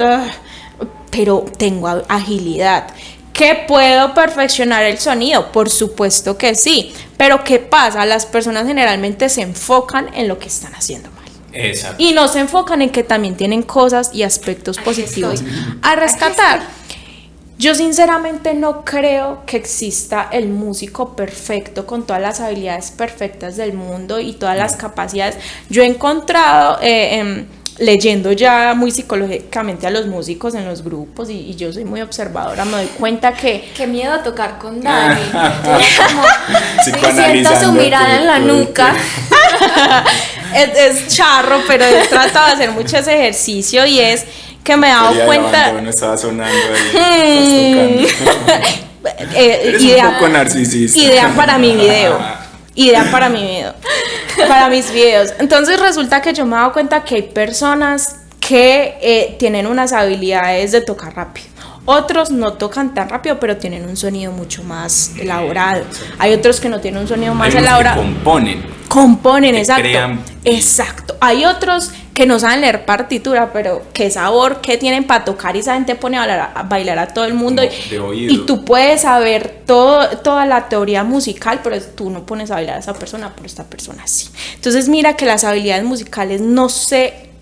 pero tengo agilidad. ¿Que puedo perfeccionar el sonido? Por supuesto que sí. Pero ¿qué pasa? Las personas generalmente se enfocan en lo que están haciendo mal. Exacto. Y no se enfocan en que también tienen cosas y aspectos positivos a rescatar. Yo sinceramente no creo que exista el músico perfecto con todas las habilidades perfectas del mundo y todas las capacidades. Yo he encontrado, leyendo ya muy psicológicamente a los músicos en los grupos y yo soy muy observadora, me doy cuenta que... Qué miedo tocar con Dani. Siento su mirada en la nuca. es charro, pero he tratado de hacer mucho ese ejercicio y es... que me he dado cuenta. No estaba sonando ahí. Eres un poco narcisista. Idea para mi video. Para mis videos. Entonces resulta que yo me he dado cuenta que hay personas que tienen unas habilidades de tocar rápido Otros no tocan tan rápido, pero tienen un sonido mucho más elaborado. Hay otros que no tienen un sonido más elaborado. Componen, exacto. Exacto. Hay otros que no saben leer partitura, pero qué sabor que tienen para tocar, y esa gente pone a bailar a todo el mundo. Y tú puedes saber toda la teoría musical, pero tú no pones a bailar a esa persona, pero esta persona sí. Entonces mira que las habilidades musicales no se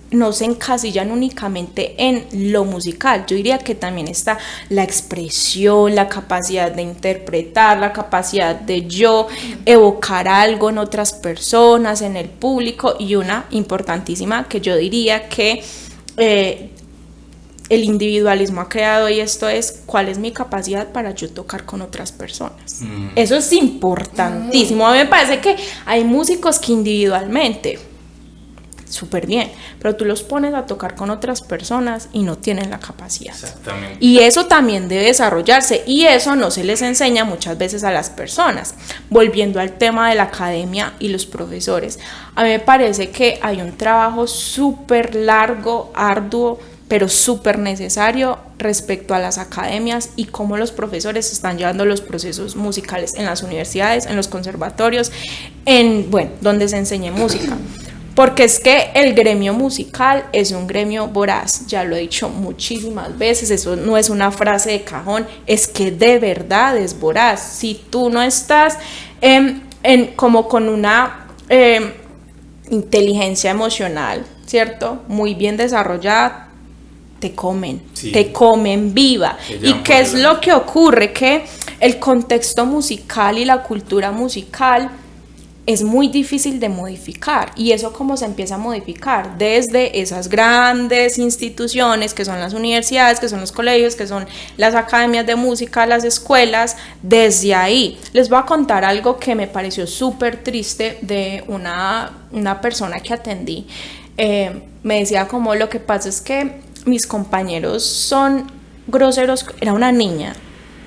encasillan únicamente en lo musical. Yo diría que también está la expresión, la capacidad de interpretar, la capacidad de yo evocar algo en otras personas, en el público, y una importantísima que yo diría que el individualismo ha creado, y esto es: ¿cuál es mi capacidad para yo tocar con otras personas? Eso es importantísimo. A mí me parece que hay músicos que individualmente súper bien, pero tú los pones a tocar con otras personas y no tienen la capacidad. Exactamente. Y eso también debe desarrollarse, y eso no se les enseña muchas veces a las personas. Volviendo al tema de la academia y los profesores, a mí me parece que hay un trabajo súper largo, arduo, pero súper necesario respecto a las academias y cómo los profesores están llevando los procesos musicales en las universidades, en los conservatorios, donde se enseñe música. Porque es que el gremio musical es un gremio voraz, ya lo he dicho muchísimas veces, eso no es una frase de cajón, es que de verdad es voraz. Si tú no estás como con una inteligencia emocional, ¿cierto?, muy bien desarrollada, te comen viva. ¿Y qué es lo que ocurre? Que el contexto musical y la cultura musical es muy difícil de modificar. ¿Y eso cómo se empieza a modificar? Desde esas grandes instituciones que son las universidades, que son los colegios, que son las academias de música, las escuelas. Desde ahí les voy a contar algo que me pareció súper triste de una persona que atendí. Me decía como: lo que pasa es que mis compañeros son groseros. Era una niña,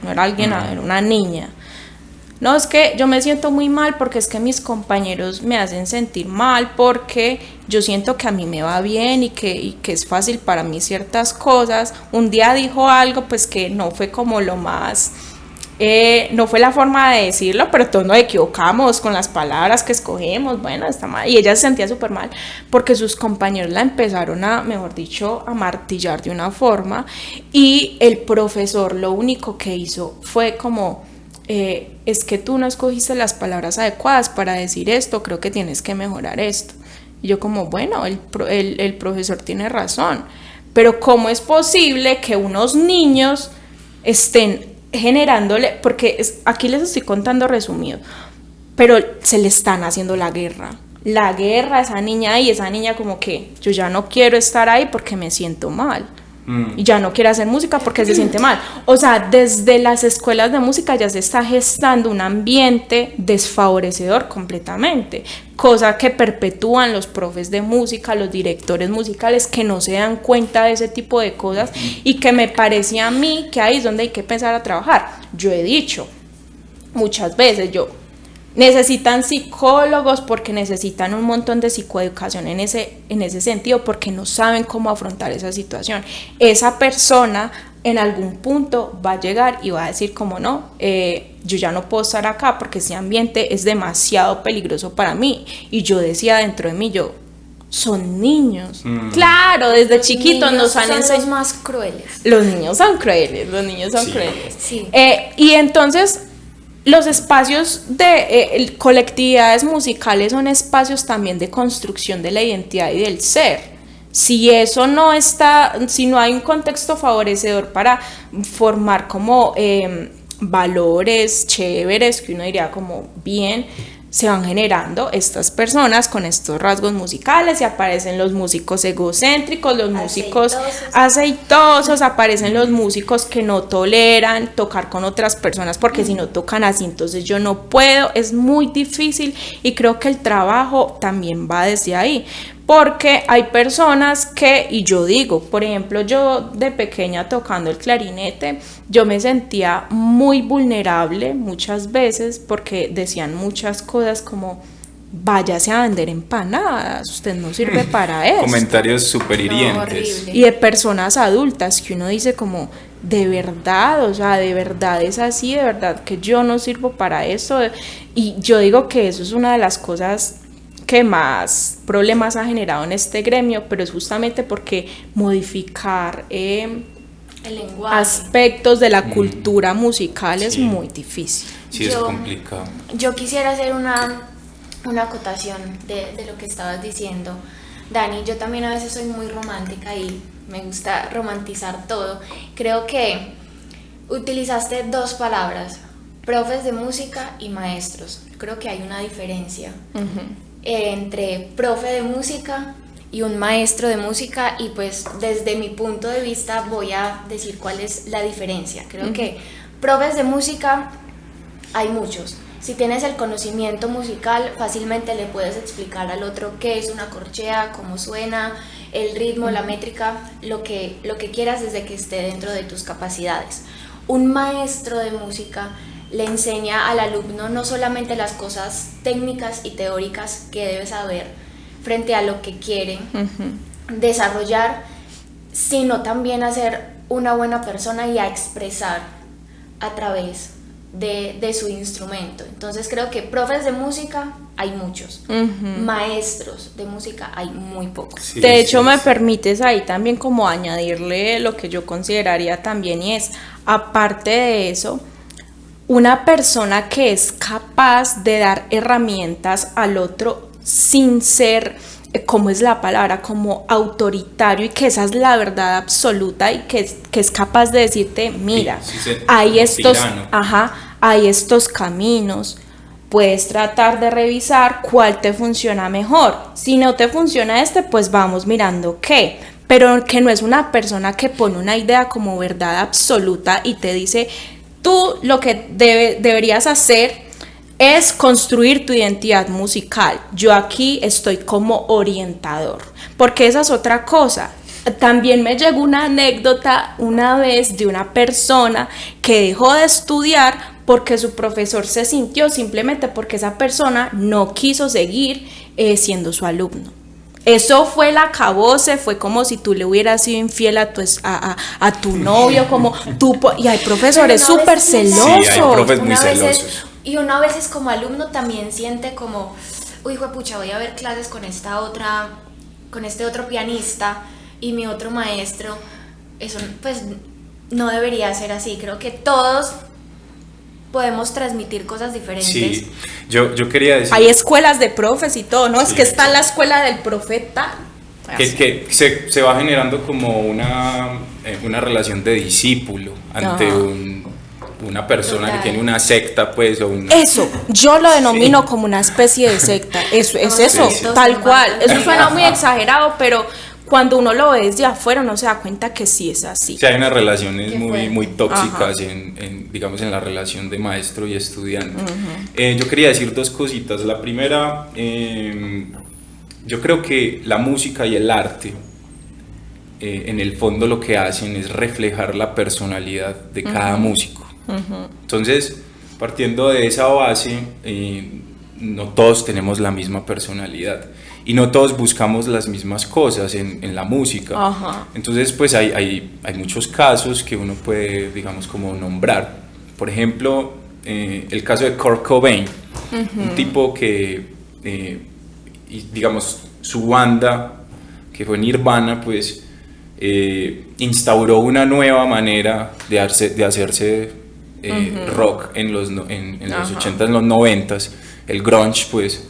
no era alguien, era una niña. No, es que yo me siento muy mal porque es que mis compañeros me hacen sentir mal, porque yo siento que a mí me va bien y que es fácil para mí ciertas cosas. Un día dijo algo pues que no fue como lo más, no fue la forma de decirlo, pero todos nos equivocamos con las palabras que escogemos. Bueno, está mal. Y ella se sentía súper mal porque sus compañeros la empezaron a, mejor dicho, a martillar de una forma, y el profesor lo único que hizo fue como: es que tú no escogiste las palabras adecuadas para decir esto, creo que tienes que mejorar esto. Y yo como: bueno, el profesor tiene razón, pero ¿cómo es posible que unos niños estén generándole, porque aquí les estoy contando resumido, pero se le están haciendo la guerra a esa niña, y esa niña como que: yo ya no quiero estar ahí porque me siento mal. Y ya no quiere hacer música porque se siente mal. O sea, desde las escuelas de música ya se está gestando un ambiente desfavorecedor completamente, cosa que perpetúan los profes de música, los directores musicales, que no se dan cuenta de ese tipo de cosas, y que me parece a mí que ahí es donde hay que empezar a trabajar. Yo he dicho muchas veces, necesitan psicólogos porque necesitan un montón de psicoeducación en ese sentido, porque no saben cómo afrontar esa situación. Esa persona en algún punto va a llegar y va a decir como: no, yo ya no puedo estar acá porque ese ambiente es demasiado peligroso para mí. Y yo decía dentro de mí, son niños. Claro, desde chiquitos nos han enseñado. Los más crueles. Los niños son crueles. Sí. Y entonces los espacios de colectividades musicales son espacios también de construcción de la identidad y del ser. Si eso no está, si no hay un contexto favorecedor para formar como valores chéveres, que uno diría como bien, se van generando estas personas con estos rasgos musicales, y aparecen los músicos egocéntricos, los músicos aceitosos, aparecen los músicos que no toleran tocar con otras personas, porque si no tocan así, entonces yo no puedo. Es muy difícil, y creo que el trabajo también va desde ahí, porque hay personas que, y yo digo, por ejemplo, yo de pequeña tocando el clarinete, yo me sentía muy vulnerable muchas veces porque decían muchas cosas como: váyase a vender empanadas, usted no sirve para eso. Comentarios súper No, hirientes. horrible. Y de personas adultas que uno dice como, de verdad, o sea, de verdad es así, de verdad que yo no sirvo para eso. Y yo digo que eso es una de las cosas que más problemas ha generado en este gremio, pero es justamente porque modificar El lenguaje. aspectos de la cultura musical es Sí. muy difícil. Sí, es complicado. Yo quisiera hacer una acotación de lo que estabas diciendo, Dani. Yo también a veces soy muy romántica y me gusta romantizar todo. Creo que utilizaste dos palabras, profes de música y maestros. Creo que hay una diferencia entre profe de música y un maestro de música, y pues desde mi punto de vista voy a decir cuál es la diferencia. Creo que profes de música hay muchos. Si tienes el conocimiento musical, fácilmente le puedes explicar al otro qué es una corchea, cómo suena, el ritmo, la métrica, lo que quieras, desde que esté dentro de tus capacidades. Un maestro de música le enseña al alumno no solamente las cosas técnicas y teóricas que debe saber frente a lo que quiere desarrollar, sino también a ser una buena persona y a expresar a través de su instrumento. Entonces creo que profes de música hay muchos, maestros de música hay muy pocos. Sí, De hecho, sí, me sí. permites ahí también como añadirle lo que yo consideraría también, y es, aparte de eso, una persona que es capaz de dar herramientas al otro sin ser, ¿cómo es la palabra? Como autoritario, y que esa es la verdad absoluta, y que es capaz de decirte, mira, Sí, sí, hay estos, tirano. hay estos caminos, puedes tratar de revisar cuál te funciona mejor. Si no te funciona este, pues vamos mirando qué. Pero que no es una persona que pone una idea como verdad absoluta y te dice, tú lo que deberías hacer es construir tu identidad musical. Yo aquí estoy como orientador, porque esa es otra cosa. También me llegó una anécdota una vez de una persona que dejó de estudiar porque su profesor se sintió, simplemente porque esa persona no quiso seguir siendo su alumno. Eso fue el acabose, fue como si tú le hubieras sido infiel a tu novio, como tú, y hay profesores Pero una súper vez piensa- celosos. Sí, hay profes muy Una vez es- celosos. y uno a veces como alumno también siente como, uy, juepucha, voy a ver clases con este otro pianista y mi otro maestro. Eso pues no debería ser así. Creo que todos podemos transmitir cosas diferentes. Sí, yo quería decir Hay escuelas de profes y todo, ¿no? Es Sí. que está la escuela del profeta. que se va generando como una relación de discípulo ante Ajá. una persona Total. que tiene una secta, pues, o una... Eso, yo lo denomino como una especie de secta. Eso es eso, Sí, sí. tal cual. Eso suena muy exagerado, pero cuando uno lo ve desde afuera uno se da cuenta que sí es así. Sí, hay unas relaciones Qué muy, fuerte. muy tóxicas Ajá. digamos, en la relación de maestro y estudiante. Yo quería decir dos cositas. La primera, yo creo que la música y el arte, en el fondo lo que hacen es reflejar la personalidad de cada músico. Entonces, partiendo de esa base, no todos tenemos la misma personalidad y no todos buscamos las mismas cosas en la música. Ajá. Entonces, pues hay muchos casos que uno puede, digamos, como nombrar. Por ejemplo, el caso de Kurt Cobain, un tipo que, digamos, su banda, que fue Nirvana, pues instauró una nueva manera de hacerse rock en los 80s, en los 90s, el grunge, pues,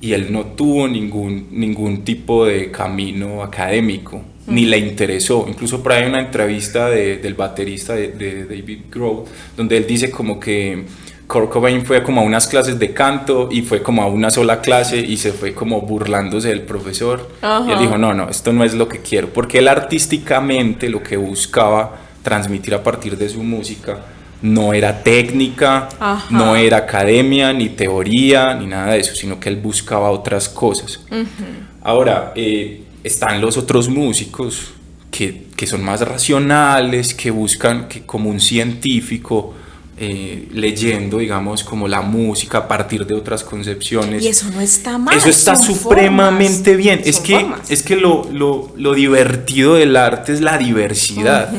y él no tuvo ningún tipo de camino académico, ni le interesó. Incluso por ahí hay una entrevista del baterista de David Grohl, donde él dice como que Kurt Cobain fue como a unas clases de canto y fue como a una sola clase y se fue como burlándose del profesor. Ajá. Y él dijo, no, esto no es lo que quiero, porque él artísticamente lo que buscaba transmitir a partir de su música no era técnica, Ajá. no era academia, ni teoría, ni nada de eso, sino que él buscaba otras cosas. Ahora, están los otros músicos que son más racionales, que buscan que como un científico leyendo, digamos, como la música a partir de otras concepciones. Y eso no está mal. Eso está supremamente formas, bien. Es que lo divertido del arte es la diversidad.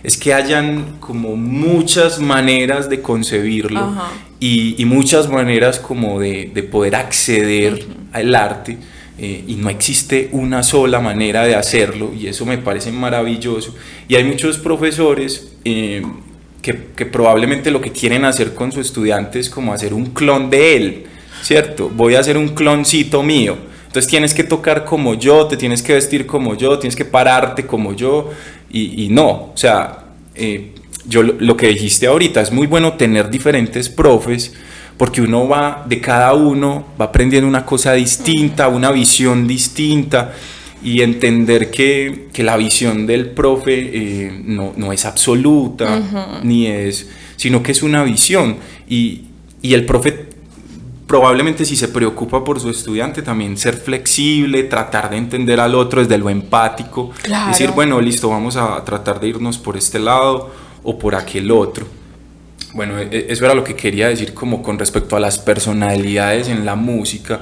Es que hayan como muchas maneras de concebirlo y muchas maneras como de poder acceder al arte. Y no existe una sola manera de hacerlo, y eso me parece maravilloso. Y hay muchos profesores que probablemente lo que quieren hacer con su estudiante es como hacer un clon de él, ¿cierto? Voy a hacer un cloncito mío, entonces tienes que tocar como yo, te tienes que vestir como yo, tienes que pararte como yo, y no, o sea, lo que dijiste ahorita, es muy bueno tener diferentes profes, porque uno de cada uno va aprendiendo una cosa distinta, una visión distinta, y entender que la visión del profe no es absoluta, sino que es una visión, y el profe probablemente, si se preocupa por su estudiante, también ser flexible, tratar de entender al otro desde lo empático, decir, bueno, listo, vamos a tratar de irnos por este lado o por aquel otro. Bueno, eso era lo que quería decir como con respecto a las personalidades en la música.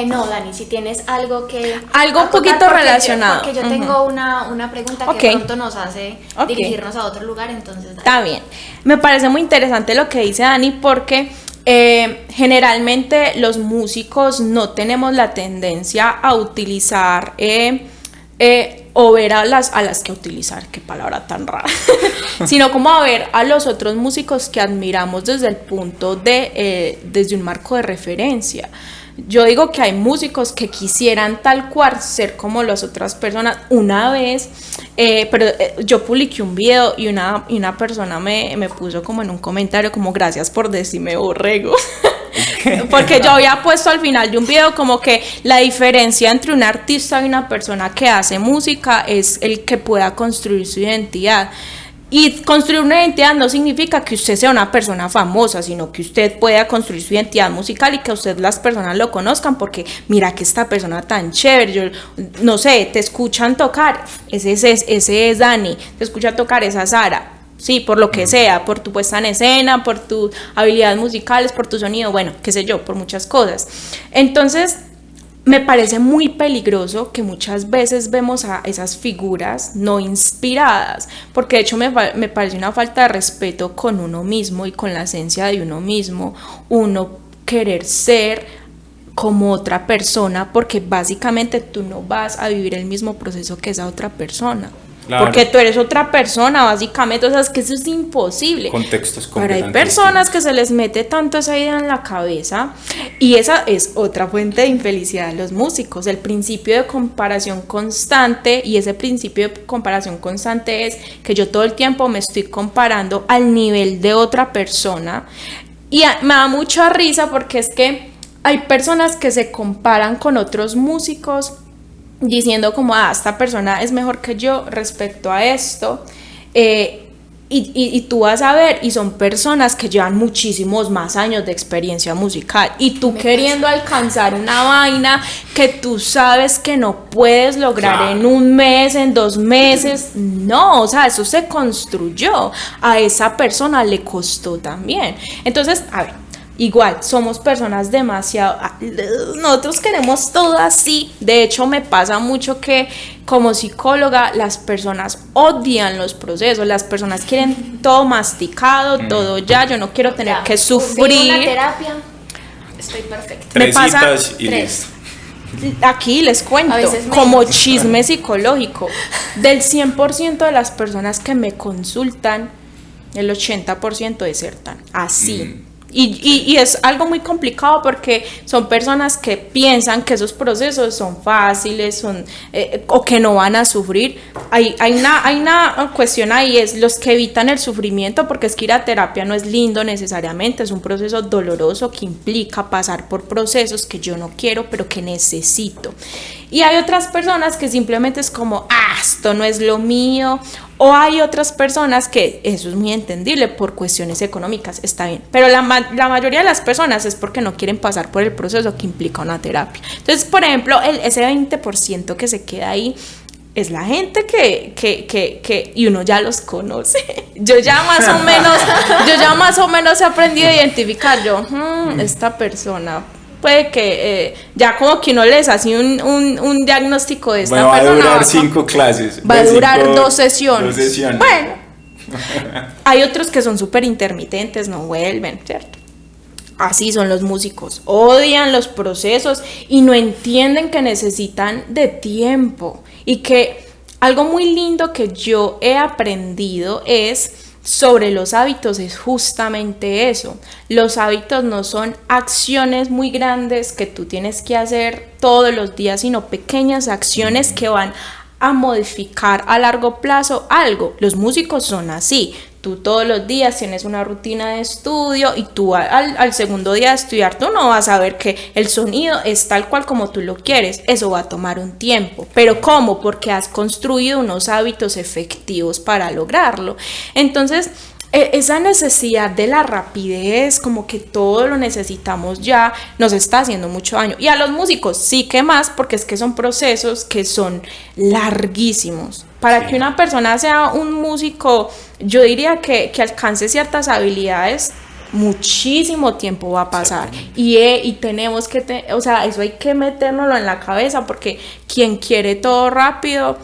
No, Dani, si tienes algo que... Algo un poquito relacionado. Porque yo tengo una pregunta que de pronto nos hace dirigirnos a otro lugar, entonces... Dani. Está bien. Me parece muy interesante lo que dice Dani, porque generalmente los músicos no tenemos la tendencia a utilizar... o ver a las que utilizar, qué palabra tan rara, sino como a ver a los otros músicos que admiramos desde el punto desde un marco de referencia. Yo digo que hay músicos que quisieran tal cual ser como las otras personas. Una vez, yo publiqué un video y una persona me puso como en un comentario como gracias por decirme borrego. Porque yo había puesto al final de un video como que la diferencia entre un artista y una persona que hace música es el que pueda construir su identidad. Y construir una identidad no significa que usted sea una persona famosa, sino que usted pueda construir su identidad musical y que usted las personas lo conozcan porque mira que esta persona tan chévere, yo no sé, te escuchan tocar, ese es Dani, te escucha tocar esa Sara. Sí, por lo que sea, por tu puesta en escena, por tus habilidades musicales, por tu sonido, bueno, qué sé yo, por muchas cosas. Entonces, me parece muy peligroso que muchas veces vemos a esas figuras no inspiradas, porque de hecho me parece una falta de respeto con uno mismo y con la esencia de uno mismo, uno querer ser como otra persona, porque básicamente tú no vas a vivir el mismo proceso que esa otra persona. Claro. Porque tú eres otra persona, básicamente, o sea, es que eso es imposible. Contextos Pero hay personas que se les mete tanto esa idea en la cabeza, y esa es otra fuente de infelicidad de los músicos, el principio de comparación constante, y ese principio de comparación constante es que yo todo el tiempo me estoy comparando al nivel de otra persona, y me da mucha risa porque es que hay personas que se comparan con otros músicos diciendo como, esta persona es mejor que yo respecto a esto, y tú vas a ver, y son personas que llevan muchísimos más años de experiencia musical, y tú queriendo alcanzar una vaina que tú sabes que no puedes lograr en un mes, en 2 meses, no, o sea, eso se construyó, a esa persona le costó también. Entonces, a ver, igual, somos personas demasiado... Nosotros queremos todo así. De hecho, me pasa mucho que como psicóloga las personas odian los procesos. Las personas quieren todo masticado, todo ya. Yo no quiero tener que sufrir. Una terapia, estoy perfecta. Me pasa 3. Aquí les cuento, como chisme psicológico. Del 100% de las personas que me consultan, el 80% desertan. Así. Y es algo muy complicado porque son personas que piensan que esos procesos son fáciles, o que no van a sufrir. Hay una cuestión ahí, es los que evitan el sufrimiento, porque es que ir a terapia no es lindo necesariamente, es un proceso doloroso que implica pasar por procesos que yo no quiero pero que necesito. Y hay otras personas que simplemente es como, esto no es lo mío. O hay otras personas que, eso es muy entendible, por cuestiones económicas, está bien. Pero la mayoría de las personas es porque no quieren pasar por el proceso que implica una terapia. Entonces, por ejemplo, ese 20% que se queda ahí, es la gente que y uno ya los conoce. Yo ya más o menos he aprendido a identificar, esta persona puede que ya como que uno les hace un diagnóstico de esta persona. Va a durar 5 clases. Va a durar 2 sesiones. 2 sesiones. Bueno, hay otros que son súper intermitentes, no vuelven, ¿cierto? Así son los músicos, odian los procesos y no entienden que necesitan de tiempo, y que algo muy lindo que yo he aprendido es sobre los hábitos es justamente eso. Los hábitos no son acciones muy grandes que tú tienes que hacer todos los días, sino pequeñas acciones que van a modificar a largo plazo algo. Los músicos son así. Tú todos los días tienes una rutina de estudio y tú al segundo día de estudiar tú no vas a ver que el sonido es tal cual como tú lo quieres. Eso va a tomar un tiempo. ¿Pero cómo? Porque has construido unos hábitos efectivos para lograrlo. Entonces, esa necesidad de la rapidez, como que todo lo necesitamos ya, nos está haciendo mucho daño. Y a los músicos sí que más, porque es que son procesos que son larguísimos. Para que una persona sea un músico, yo diría que alcance ciertas habilidades, muchísimo tiempo va a pasar. Y tenemos que, o sea, eso hay que metérnoslo en la cabeza, porque quien quiere todo rápido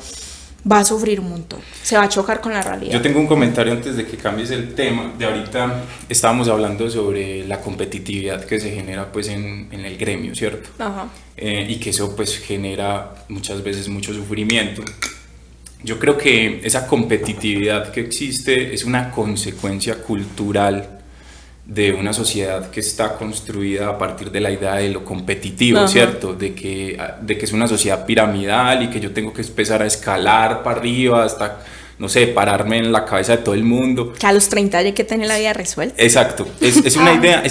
va a sufrir un montón, se va a chocar con la realidad. Yo tengo un comentario antes de que cambies el tema. De ahorita estábamos hablando sobre la competitividad que se genera pues en el gremio, ¿cierto? Ajá. Y que eso pues genera muchas veces mucho sufrimiento. Yo creo que esa competitividad que existe es una consecuencia cultural de una sociedad que está construida a partir de la idea de lo competitivo, ajá, ¿cierto? De que es una sociedad piramidal y que yo tengo que empezar a escalar para arriba hasta, no sé, pararme en la cabeza de todo el mundo. Que a los 30 hay que tener la vida resuelta. Exacto, es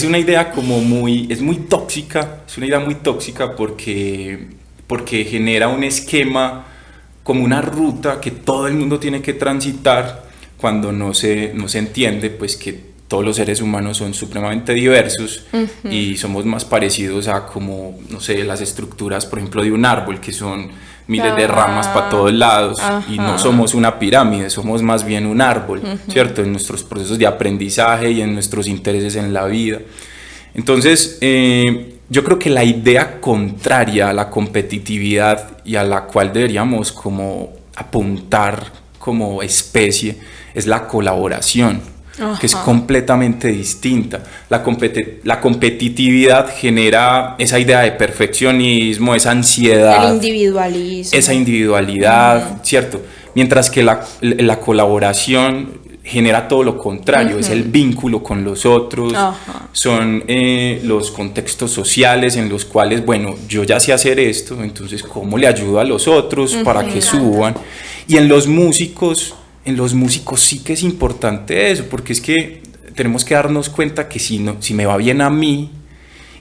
una idea como muy tóxica, es una idea muy tóxica porque genera un esquema, como una ruta que todo el mundo tiene que transitar, cuando no se entiende pues que todos los seres humanos son supremamente diversos, uh-huh, y somos más parecidos a como, no sé, las estructuras, por ejemplo, de un árbol, que son miles de ramas para todos lados, ajá, y no somos una pirámide, somos más bien un árbol, uh-huh, ¿cierto? En nuestros procesos de aprendizaje y en nuestros intereses en la vida. Entonces, yo creo que la idea contraria a la competitividad y a la cual deberíamos como apuntar como especie es la colaboración. Ajá. Que es completamente distinta. La competitividad genera esa idea de perfeccionismo, esa ansiedad, el individualismo, esa individualidad, uh-huh, ¿cierto? Mientras que la colaboración genera todo lo contrario, uh-huh, es el vínculo con los otros, uh-huh, son los contextos sociales en los cuales, bueno, yo ya sé hacer esto, entonces ¿cómo le ayudo a los otros, uh-huh, para que suban? Y en los músicos sí que es importante eso, porque es que tenemos que darnos cuenta que si me va bien a mí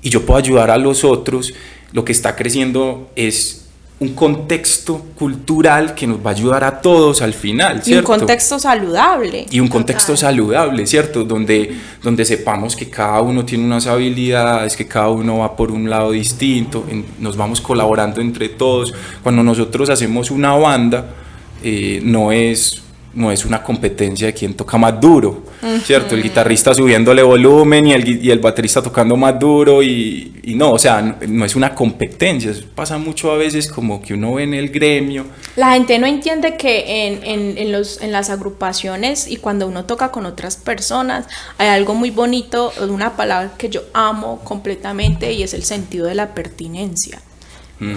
y yo puedo ayudar a los otros, lo que está creciendo es un contexto cultural que nos va a ayudar a todos al final, ¿cierto? Y un contexto saludable. Y un contexto saludable, ¿cierto? Donde sepamos que cada uno tiene unas habilidades, que cada uno va por un lado distinto, nos vamos colaborando entre todos. Cuando nosotros hacemos una banda, no es una competencia de quién toca más duro, uh-huh, ¿cierto? El guitarrista subiéndole volumen y el baterista tocando más duro y no, o sea, no es una competencia. Eso pasa mucho a veces como que uno ve en el gremio. La gente no entiende que en las agrupaciones y cuando uno toca con otras personas hay algo muy bonito, una palabra que yo amo completamente, y es el sentido de la pertinencia.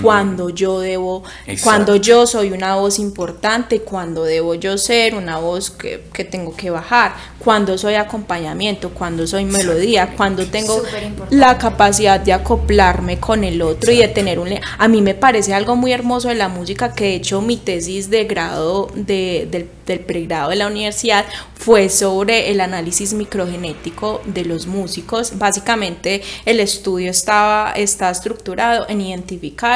Cuando yo soy una voz importante, cuando debo yo ser una voz que tengo que bajar, cuando soy acompañamiento, cuando soy melodía, cuando tengo la capacidad de acoplarme con el otro. Exacto. Y de tener a mí me parece algo muy hermoso de la música, que de hecho mi tesis de grado del pregrado de la universidad fue sobre el análisis microgenético de los músicos. Básicamente el estudio está estructurado en identificar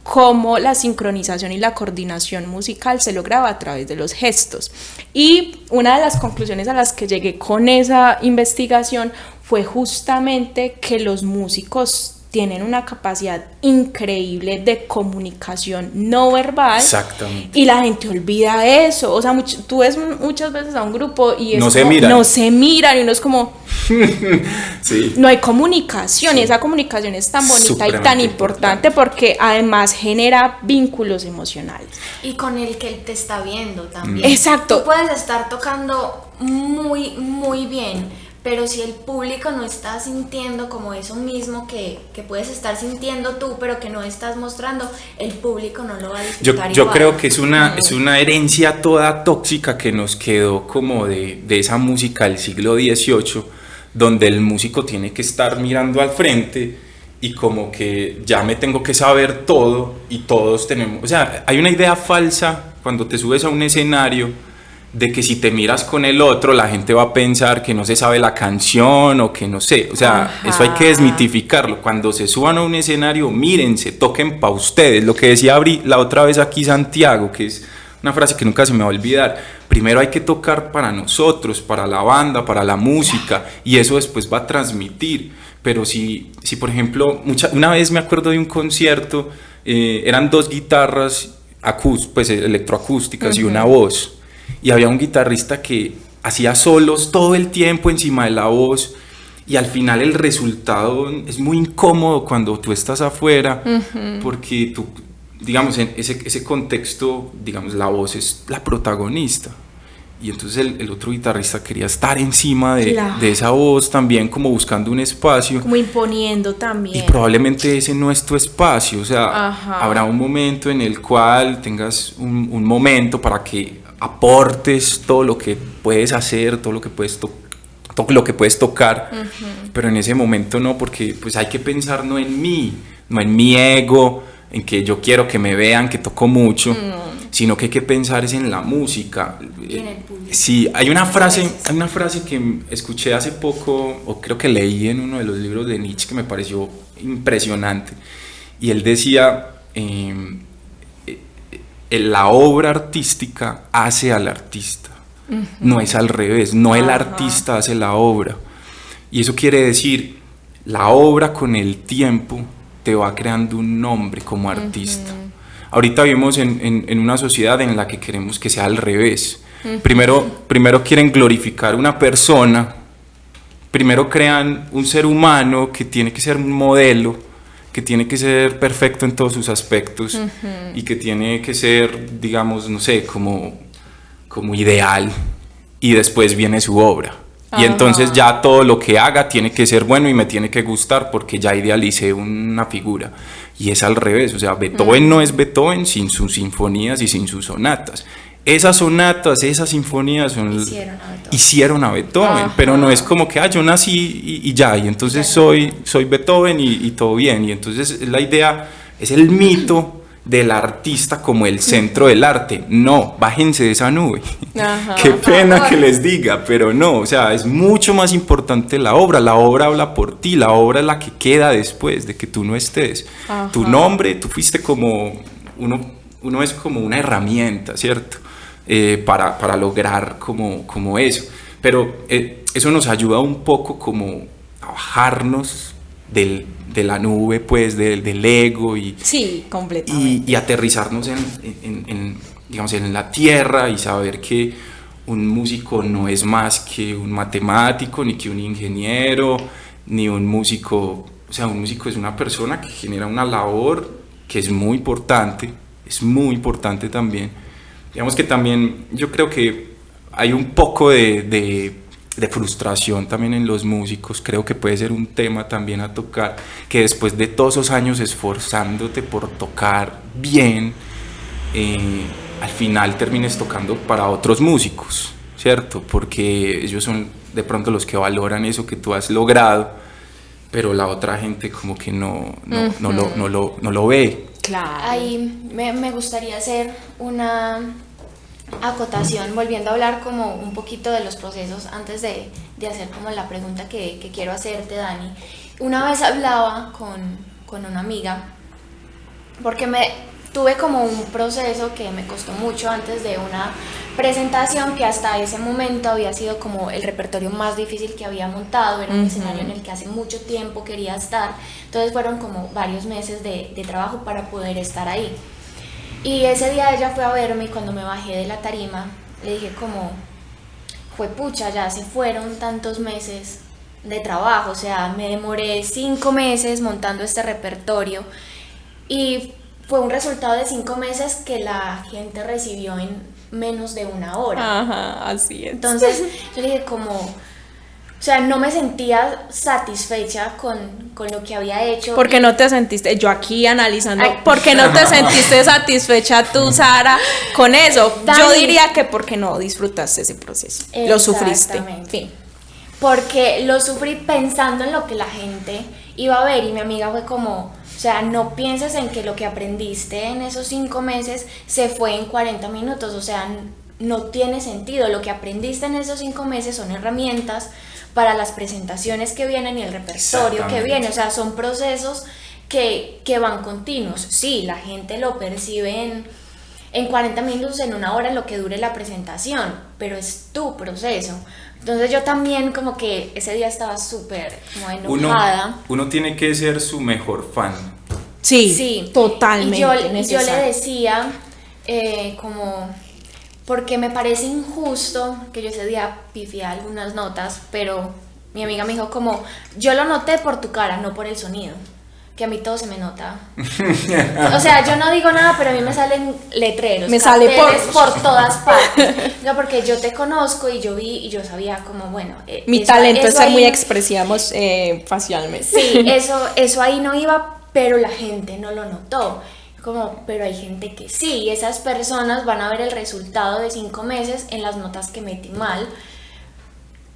cómo la sincronización y la coordinación musical se lograba a través de los gestos. Y una de las conclusiones a las que llegué con esa investigación fue justamente que los músicos tienen una capacidad increíble de comunicación no verbal. Exactamente. Y la gente olvida eso. O sea, tú ves muchas veces a un grupo y no se miran y uno es como... sí. No hay comunicación, sí. Y esa comunicación es tan bonita y tan importante porque además genera vínculos emocionales. Y con el que él te está viendo también. Exacto. Tú puedes estar tocando muy, muy bien, pero si el público no está sintiendo como eso mismo que puedes estar sintiendo tú, pero que no estás mostrando, el público no lo va a disfrutar yo igual. creo que es una herencia toda tóxica que nos quedó como de esa música del siglo XVIII, donde el músico tiene que estar mirando al frente y como que ya me tengo que saber todo y todos tenemos... O sea, hay una idea falsa cuando te subes a un escenario de que si te miras con el otro la gente va a pensar que no se sabe la canción o que no sé, o sea, Ajá. Eso hay que desmitificarlo. Cuando se suban a un escenario, mírense, toquen pa' ustedes, lo que decía la otra vez aquí Santiago, que es una frase que nunca se me va a olvidar: primero hay que tocar para nosotros, para la banda, para la música, y eso después va a transmitir. Pero si por ejemplo, una vez me acuerdo de un concierto, eran 2 guitarras pues electroacústicas y una voz, y había un guitarrista que hacía solos todo el tiempo encima de la voz, y al final el resultado es muy incómodo cuando tú estás afuera, porque tú, digamos, en ese contexto, digamos, la voz es la protagonista, y entonces el otro guitarrista quería estar encima de esa voz también, como buscando un espacio, como imponiendo también, y probablemente ese no es tu espacio. O sea, habrá un momento en el cual tengas un momento para que aportes todo lo que puedes hacer, todo lo que puedes tocar, pero en ese momento no, porque pues hay que pensar no en mí, no en mi ego, en que yo quiero que me vean que toco mucho, sino que hay que pensar es en la música. Y en el público. Sí, hay una frase que escuché hace poco, o creo que leí en uno de los libros de Nietzsche, que me pareció impresionante, y él decía, la obra artística hace al artista, no es al revés, no el artista hace la obra, y eso quiere decir, la obra con el tiempo te va creando un nombre como artista. Ahorita vivimos en una sociedad en la que queremos que sea al revés. Primero quieren glorificar una persona, primero crean un ser humano que tiene que ser un modelo, que tiene que ser perfecto en todos sus aspectos, y que tiene que ser, digamos, no sé, como ideal, y después viene su obra. Y entonces ya todo lo que haga tiene que ser bueno y me tiene que gustar porque ya idealicé una figura. Y es al revés, o sea, Beethoven no es Beethoven sin sus sinfonías y sin sus sonatas. Esas sonatas, esas sinfonías hicieron a Beethoven, pero no es como que yo nací y ya, y entonces soy Beethoven y todo bien. Y entonces la idea es el mito del artista como el centro del arte. No, bájense de esa nube. Qué pena que les diga, pero no, o sea, es mucho más importante la obra habla por ti, la obra es la que queda después de que tú no estés. Tu nombre, tú fuiste como, uno es como una herramienta, ¿cierto? Para lograr como eso, pero eso nos ayuda un poco como a bajarnos de la nube, pues, del ego, sí, completamente, y aterrizarnos digamos, en la tierra, y saber que un músico no es más que un matemático, ni que un ingeniero, ni un músico. O sea, un músico es una persona que genera una labor que es muy importante también. Digamos que también yo creo que hay un poco de frustración también en los músicos. Creo que puede ser un tema también a tocar, que después de todos esos años esforzándote por tocar bien, al final termines tocando para otros músicos, ¿cierto? Porque ellos son de pronto los que valoran eso que tú has logrado, pero la otra gente como que no lo ve. Claro. Ahí me gustaría hacer una acotación, volviendo a hablar como un poquito de los procesos antes de hacer como la pregunta que quiero hacerte, Dani. Una vez hablaba con una amiga, porque tuve como un proceso que me costó mucho antes de una presentación que hasta ese momento había sido como el repertorio más difícil que había montado, era un escenario en el que hace mucho tiempo quería estar, entonces fueron como varios meses de trabajo para poder estar ahí. Y ese día ella fue a verme y cuando me bajé de la tarima le dije como, juepucha, ya se fueron tantos meses de trabajo, o sea, me demoré 5 meses montando este repertorio y fue un resultado de 5 meses que la gente recibió en menos de 1 hora. Ajá, así es. Entonces yo le dije como, o sea, no me sentía satisfecha con lo que había hecho. ¿Por qué no te sentiste, yo aquí analizando, Ay. por qué no te sentiste satisfecha tú, Sara, con eso? Dani. Yo diría que porque no disfrutaste ese proceso, lo sufriste. Exactamente. Fin. Porque lo sufrí pensando en lo que la gente iba a ver y mi amiga fue como, o sea, no pienses en que lo que aprendiste en esos 5 meses se fue en 40 minutos, o sea, no tiene sentido. Lo que aprendiste en esos 5 meses son herramientas para las presentaciones que vienen y el repertorio que viene, o sea, son procesos que van continuos. Sí, la gente lo percibe en 40 minutos, en 1 hora, en lo que dure la presentación, pero es tu proceso. Entonces yo también como que ese día estaba súper como enojada. Uno tiene que ser su mejor fan. Sí, totalmente Y yo le necesario. decía como, porque me parece injusto que yo ese día pifié algunas notas, pero mi amiga me dijo como, yo lo noté por tu cara, no por el sonido, que a mí todo se me nota. O sea, yo no digo nada, pero a mí me salen letreros, Me sale por todas partes. No, porque yo te conozco y yo vi y yo sabía como, bueno, Mi eso- talento es eso ser ahí- muy expresivos facialmente. Sí, eso ahí no iba, pero la gente no lo notó. Como, pero hay gente que sí, y esas personas van a ver el resultado de 5 meses en las notas que metí mal.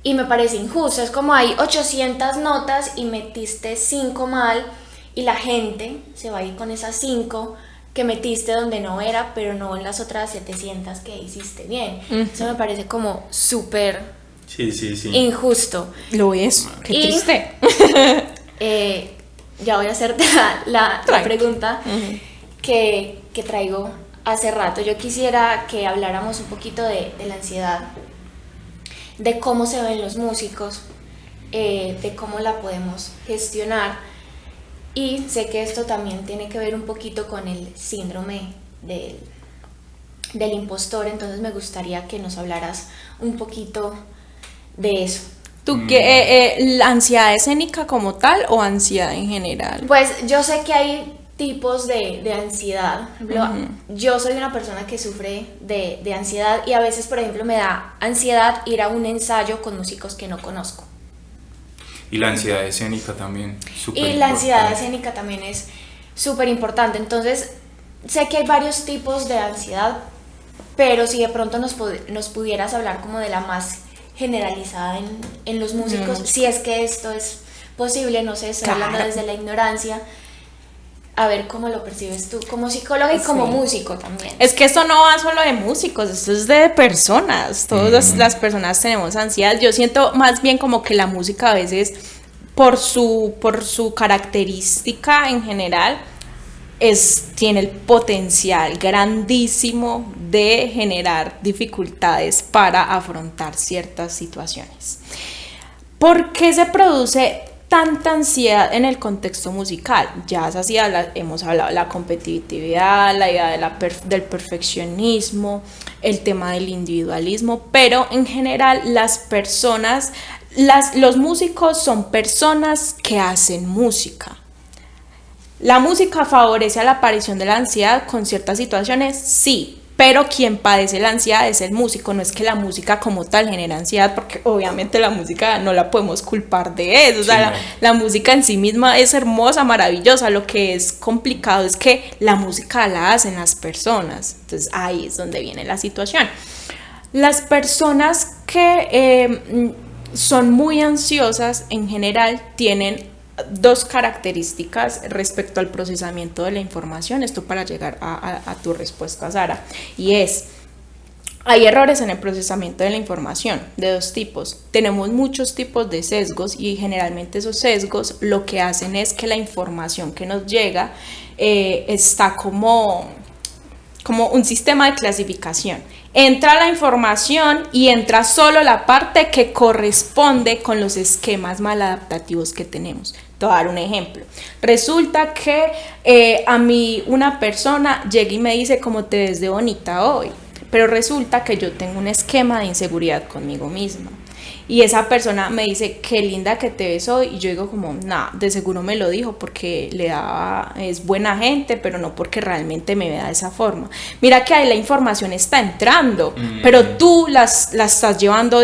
Y me parece injusto, es como hay 800 notas y metiste 5 mal y la gente se va a ir con esas 5 que metiste donde no era, pero no en las otras 700 que hiciste bien. Eso me parece como súper Sí, sí, sí. injusto. Lo es, qué Y- triste. Ya voy a hacerte la Tranqui. pregunta que traigo hace rato. Yo quisiera que habláramos un poquito de la ansiedad, de cómo se ven los músicos, de cómo la podemos gestionar. Y sé que esto también tiene que ver un poquito con el síndrome del impostor, entonces me gustaría que nos hablaras un poquito de eso. ¿Tú qué, la ansiedad escénica como tal o ansiedad en general? Pues yo sé que hay tipos de ansiedad. Por ejemplo, yo soy una persona que sufre de ansiedad y a veces, por ejemplo, me da ansiedad ir a un ensayo con músicos que no conozco. Y la ansiedad escénica también. Y la ansiedad escénica también es súper importante. Entonces, sé que hay varios tipos de ansiedad, pero si de pronto nos pudieras hablar como de la más generalizada en los músicos, si es que esto es posible, no sé, estoy hablando Claro. desde la ignorancia, a ver cómo lo percibes tú como psicóloga y como Sí. músico también. Es que esto no va solo de músicos, esto es de personas. Todas las personas tenemos ansiedad. Yo siento más bien como que la música a veces, por su característica en general, tiene el potencial grandísimo de generar dificultades para afrontar ciertas situaciones. ¿Por qué se produce tanta ansiedad en el contexto musical? Ya hemos hablado de la competitividad, la idea del perfeccionismo, el tema del individualismo, pero en general los músicos son personas que hacen música. ¿La música favorece a la aparición de la ansiedad con ciertas situaciones? Sí, pero quien padece la ansiedad es el músico, no es que la música como tal genera ansiedad, porque obviamente la música no la podemos culpar de eso, o sea, Sí, no. la música en sí misma es hermosa, maravillosa, lo que es complicado es que la música la hacen las personas, entonces ahí es donde viene la situación. Las personas que son muy ansiosas en general tienen dos características respecto al procesamiento de la información, esto para llegar a tu respuesta, Sara, y hay errores en el procesamiento de la información de dos tipos. Tenemos muchos tipos de sesgos y generalmente esos sesgos lo que hacen es que la información que nos llega está como como un sistema de clasificación. Entra la información y entra solo la parte que corresponde con los esquemas maladaptativos que tenemos. Te voy a dar un ejemplo. Resulta que a mí una persona llega y me dice cómo te ves de bonita hoy, pero resulta que yo tengo un esquema de inseguridad conmigo misma. Y esa persona me dice, qué linda que te ves hoy. Y yo digo como, nah, de seguro me lo dijo porque es buena gente, pero no porque realmente me vea de esa forma. Mira que ahí la información está entrando, pero tú la estás llevando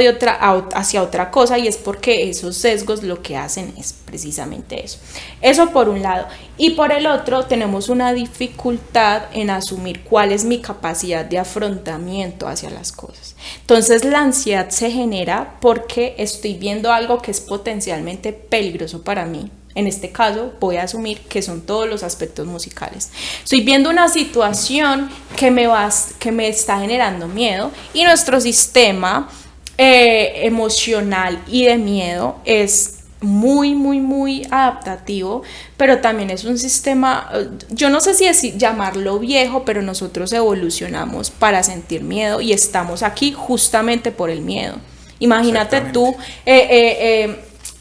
hacia otra cosa, y es porque esos sesgos lo que hacen es precisamente eso. Eso por un lado. Y por el otro, tenemos una dificultad en asumir cuál es mi capacidad de afrontamiento hacia las cosas. Entonces la ansiedad se genera porque estoy viendo algo que es potencialmente peligroso para mí. En este caso voy a asumir que son todos los aspectos musicales. Estoy viendo una situación que me está generando miedo, y nuestro sistema emocional y de miedo es muy adaptativo, pero también es un sistema, yo no sé si llamarlo viejo, pero nosotros evolucionamos para sentir miedo y estamos aquí justamente por el miedo. Imagínate tú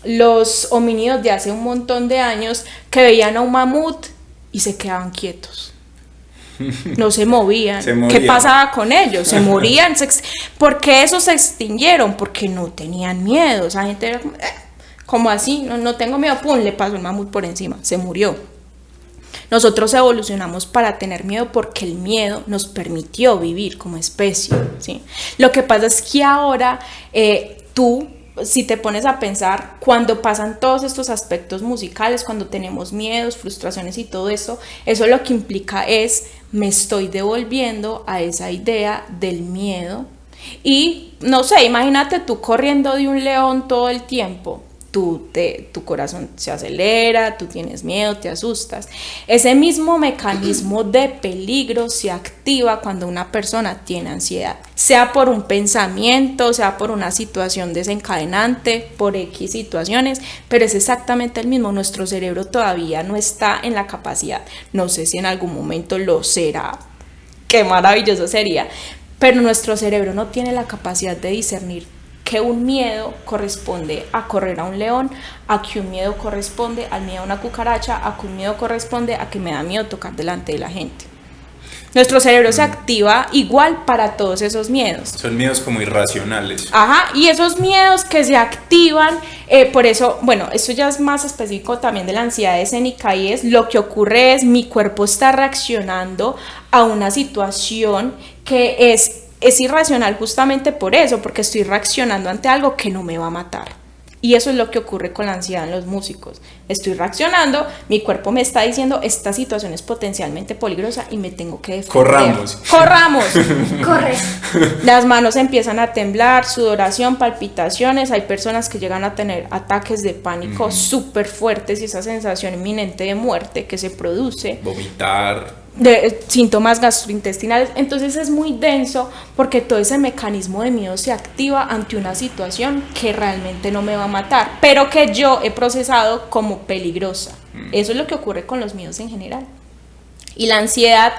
los homínidos de hace un montón de años que veían a un mamut y se quedaban quietos. No se movían. ¿Qué pasaba con ellos? Se morían. ¿Por qué esos se extinguieron? Porque no tenían miedo. Esa gente era como así, no tengo miedo, pum, le pasó el mamut por encima, se murió. Nosotros evolucionamos para tener miedo porque el miedo nos permitió vivir como especie, ¿sí? Lo que pasa es que ahora tú, si te pones a pensar, cuando pasan todos estos aspectos musicales, cuando tenemos miedos, frustraciones y todo eso lo que implica es, me estoy devolviendo a esa idea del miedo. Y no sé, imagínate tú corriendo de un león todo el tiempo. Tu corazón se acelera, tú tienes miedo, te asustas. Ese mismo mecanismo de peligro se activa cuando una persona tiene ansiedad, sea por un pensamiento, sea por una situación desencadenante, por X situaciones, pero es exactamente el mismo. Nuestro cerebro todavía no está en la capacidad, no sé si en algún momento lo será, qué maravilloso sería, pero nuestro cerebro no tiene la capacidad de discernir que un miedo corresponde a correr a un león, a que un miedo corresponde al miedo a una cucaracha, a que un miedo corresponde a que me da miedo tocar delante de la gente. Nuestro cerebro se activa igual para todos esos miedos. Son miedos como irracionales. Ajá, y esos miedos que se activan, por eso, bueno, esto ya es más específico también de la ansiedad escénica, y es lo que ocurre es mi cuerpo está reaccionando a una situación que es irracional justamente por eso, porque estoy reaccionando ante algo que no me va a matar. Y eso es lo que ocurre con la ansiedad en los músicos. Estoy reaccionando, mi cuerpo me está diciendo, esta situación es potencialmente peligrosa y me tengo que defender. ¡Corramos! ¡Corre! Las manos empiezan a temblar, sudoración, palpitaciones. Hay personas que llegan a tener ataques de pánico súper fuertes, y esa sensación inminente de muerte que se produce. Vomitar. De síntomas gastrointestinales. Entonces es muy denso porque todo ese mecanismo de miedo se activa ante una situación que realmente no me va a matar, pero que yo he procesado como peligrosa. Eso es lo que ocurre con los miedos en general. Y la ansiedad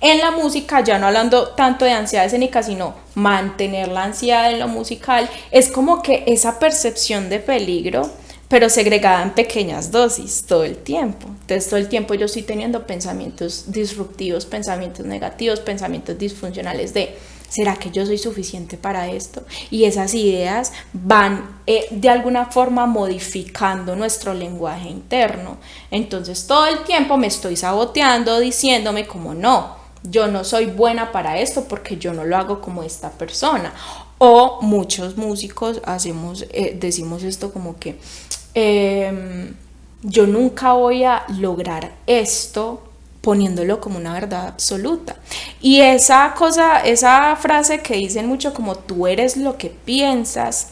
en la música, ya no hablando tanto de ansiedad escénica, sino mantener la ansiedad en lo musical, es como que esa percepción de peligro, pero segregada en pequeñas dosis todo el tiempo. Entonces todo el tiempo yo estoy teniendo pensamientos disruptivos, pensamientos negativos, pensamientos disfuncionales de ¿será que yo soy suficiente para esto? Y esas ideas van de alguna forma modificando nuestro lenguaje interno. Entonces todo el tiempo me estoy saboteando, diciéndome como no, yo no soy buena para esto porque yo no lo hago como esta persona. O muchos músicos decimos esto como que yo nunca voy a lograr esto, poniéndolo como una verdad absoluta. Y esa frase que dicen mucho como tú eres lo que piensas,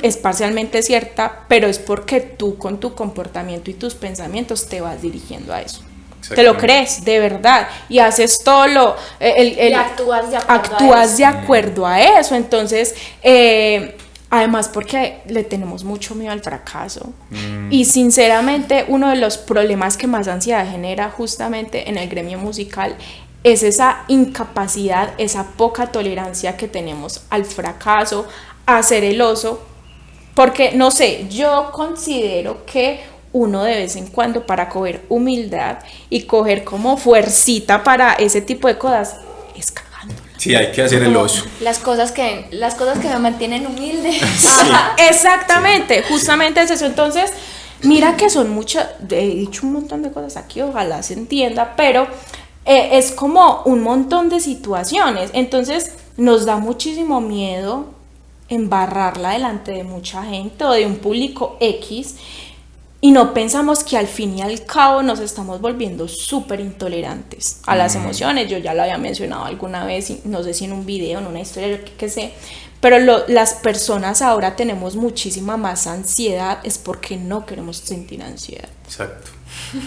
es parcialmente cierta, pero es porque tú con tu comportamiento y tus pensamientos te vas dirigiendo a eso. Te lo crees de verdad y haces todo y actúas de acuerdo a eso. Entonces además porque le tenemos mucho miedo al fracaso. Y sinceramente uno de los problemas que más ansiedad genera justamente en el gremio musical es esa incapacidad, esa poca tolerancia que tenemos al fracaso, a ser el oso, porque no sé, yo considero que uno de vez en cuando, para coger humildad y coger como fuercita para ese tipo de cosas, es cagándola. Sí, hay que hacer el oso. Las cosas que me mantienen humilde. Sí. Exactamente, justamente es eso. Entonces, mira que son muchas, he dicho un montón de cosas aquí, ojalá se entienda, pero es como un montón de situaciones. Entonces, nos da muchísimo miedo embarrarla delante de mucha gente o de un público X, y no pensamos que al fin y al cabo nos estamos volviendo súper intolerantes a las emociones. Yo ya lo había mencionado alguna vez, no sé si en un video, en una historia, yo qué sé, pero las personas ahora tenemos muchísima más ansiedad, es porque no queremos sentir ansiedad. Exacto.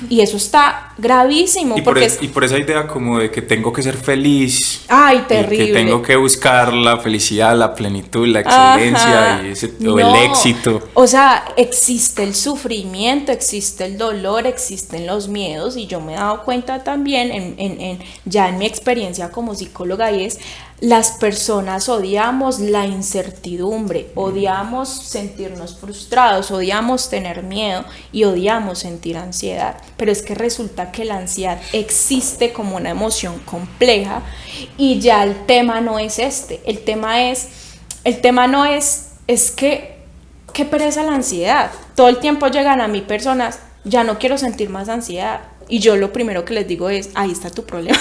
Y eso está gravísimo. Y por esa idea como de que tengo que ser feliz. Ay, terrible. Y que tengo que buscar la felicidad, la plenitud, la excelencia. Ajá. O el éxito. O sea, existe el sufrimiento, existe el dolor, existen los miedos, y yo me he dado cuenta también ya en mi experiencia como psicóloga, y es: las personas odiamos la incertidumbre, odiamos sentirnos frustrados, odiamos tener miedo y odiamos sentir ansiedad. Pero es que resulta que la ansiedad existe como una emoción compleja, y ya el tema no es el tema no es que qué pereza la ansiedad. Todo el tiempo llegan a mí personas: ya no quiero sentir más ansiedad. Y yo lo primero que les digo es: ahí está tu problema.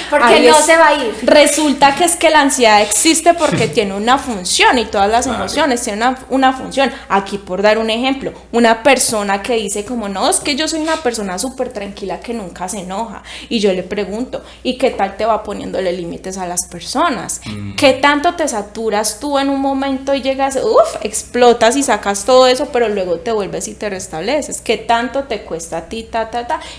Porque no se va a ir. Resulta que es que la ansiedad existe porque tiene una función, y todas las emociones tienen una función. Aquí, por dar un ejemplo, una persona que dice como: no, es que yo soy una persona súper tranquila que nunca se enoja. Y yo le pregunto: ¿y qué tal te va poniéndole límites a las personas? ¿Qué tanto te saturas tú en un momento y llegas, explotas y sacas todo eso, pero luego te vuelves y te restableces? ¿Qué tanto te cuesta a ti,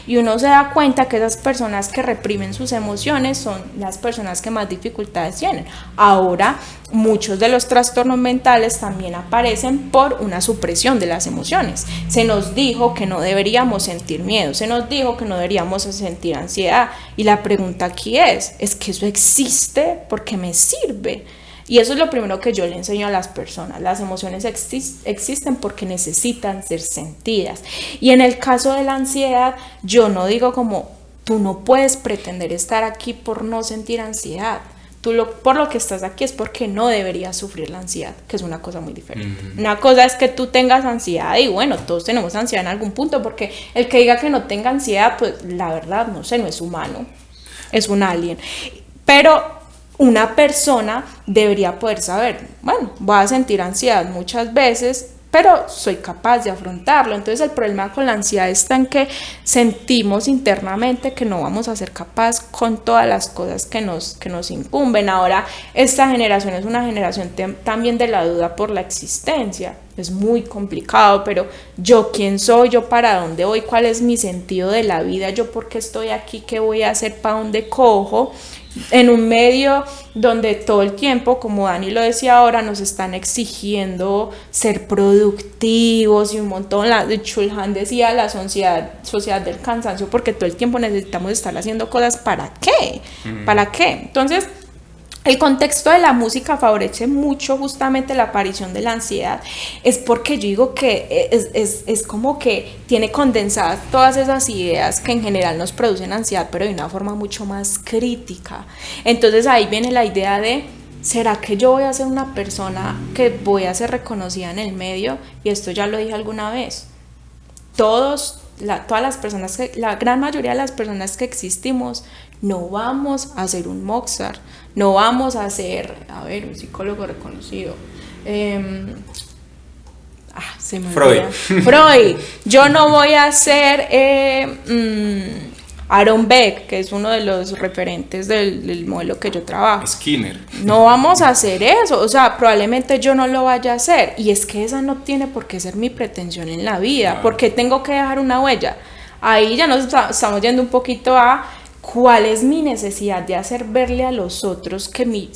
Y uno se da cuenta que esas personas que reprimen sus emociones son las personas que más dificultades tienen. Ahora, muchos de los trastornos mentales también aparecen por una supresión de las emociones. Se nos dijo que no deberíamos sentir miedo, se nos dijo que no deberíamos sentir ansiedad, y la pregunta aquí es que eso existe, ¿por qué me sirve? Y eso es lo primero que yo le enseño a las personas: las emociones existen porque necesitan ser sentidas. Y en el caso de la ansiedad, yo no digo como: tú no puedes pretender estar aquí por no sentir ansiedad. Por lo que estás aquí es porque no deberías sufrir la ansiedad, que es una cosa muy diferente. Una cosa es que tú tengas ansiedad, y bueno, todos tenemos ansiedad en algún punto, porque el que diga que no tenga ansiedad, pues la verdad, no sé, no es humano, es un alien. Pero una persona debería poder saber: bueno, voy a sentir ansiedad muchas veces, pero soy capaz de afrontarlo. Entonces el problema con la ansiedad está en que sentimos internamente que no vamos a ser capaz con todas las cosas que nos incumben. Ahora, esta generación es una generación también de la duda por la existencia. Es muy complicado, pero yo quién soy, yo para dónde voy, cuál es mi sentido de la vida, yo por qué estoy aquí, qué voy a hacer, para dónde cojo, en un medio donde todo el tiempo, como Dani lo decía ahora, nos están exigiendo ser productivos y un montón. Chulhan decía la sociedad del cansancio, porque todo el tiempo necesitamos estar haciendo cosas. ¿Para qué? ¿Para qué? Entonces, el contexto de la música favorece mucho justamente la aparición de la ansiedad. Es porque yo digo que es como que tiene condensadas todas esas ideas que en general nos producen ansiedad, pero de una forma mucho más crítica. Entonces ahí viene la idea de: ¿será que yo voy a ser una persona que voy a ser reconocida en el medio? Y esto ya lo dije alguna vez. Todas las personas, la gran mayoría de las personas que existimos, no vamos a ser un Mozart, no vamos a ser, un psicólogo reconocido, se me olvida. Freud. Yo no voy a ser Aaron Beck, que es uno de los referentes del modelo que yo trabajo. Skinner. No vamos a hacer eso, o sea, probablemente yo no lo vaya a hacer, y es que esa no tiene por qué ser mi pretensión en la vida. ¿Por qué tengo que dejar una huella? Ahí ya nos estamos yendo un poquito a ¿cuál es mi necesidad de hacer verle a los otros que mi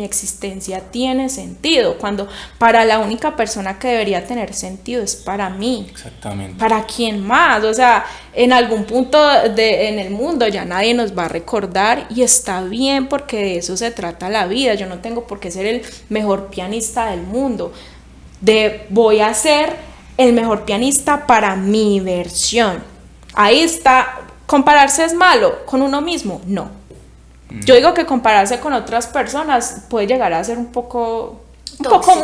existencia tiene sentido? Cuando para la única persona que debería tener sentido es para mí. Exactamente. ¿Para quién más? O sea, en algún punto en el mundo ya nadie nos va a recordar y está bien porque de eso se trata la vida. Yo no tengo por qué ser el mejor pianista del mundo. Voy a ser el mejor pianista para mi versión. Ahí está. ¿Compararse es malo con uno mismo? No. Yo digo que compararse con otras personas puede llegar a ser un poco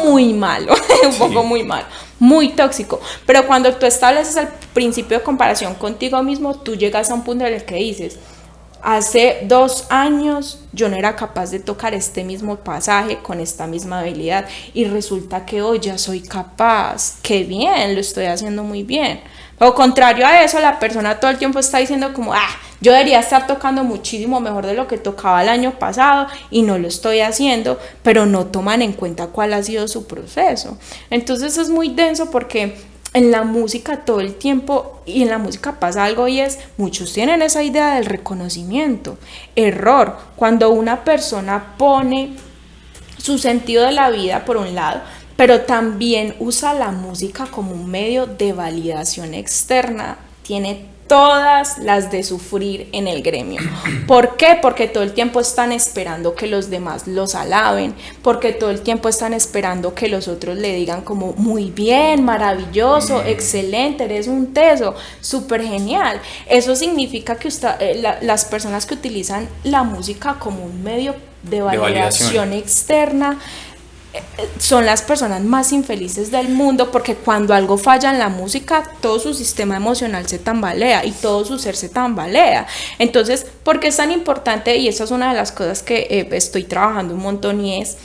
muy malo, poco muy malo, muy tóxico. Pero cuando tú estableces el principio de comparación contigo mismo, tú llegas a un punto en el que dices, hace 2 años yo no era capaz de tocar este mismo pasaje con esta misma habilidad y resulta que hoy ya soy capaz. Qué bien, lo estoy haciendo muy bien. Lo contrario a eso, la persona todo el tiempo está diciendo como, yo debería estar tocando muchísimo mejor de lo que tocaba el año pasado y no lo estoy haciendo, pero no toman en cuenta cuál ha sido su proceso. Entonces es muy denso porque en la música todo el tiempo, y en la música pasa algo y es, muchos tienen esa idea del reconocimiento. Error, cuando una persona pone su sentido de la vida por un lado, pero también usa la música como un medio de validación externa, tiene todas las de sufrir en el gremio. ¿Por qué? Porque todo el tiempo están esperando que los demás los alaben, porque todo el tiempo están esperando que los otros le digan como muy bien, maravilloso, excelente, eres un teso, súper genial. Eso significa que las personas que utilizan la música como un medio de validación externa son las personas más infelices del mundo, porque cuando algo falla en la música, todo su sistema emocional se tambalea y todo su ser se tambalea. Entonces, ¿por qué es tan importante? Y esa es una de las cosas que estoy trabajando un montón, y es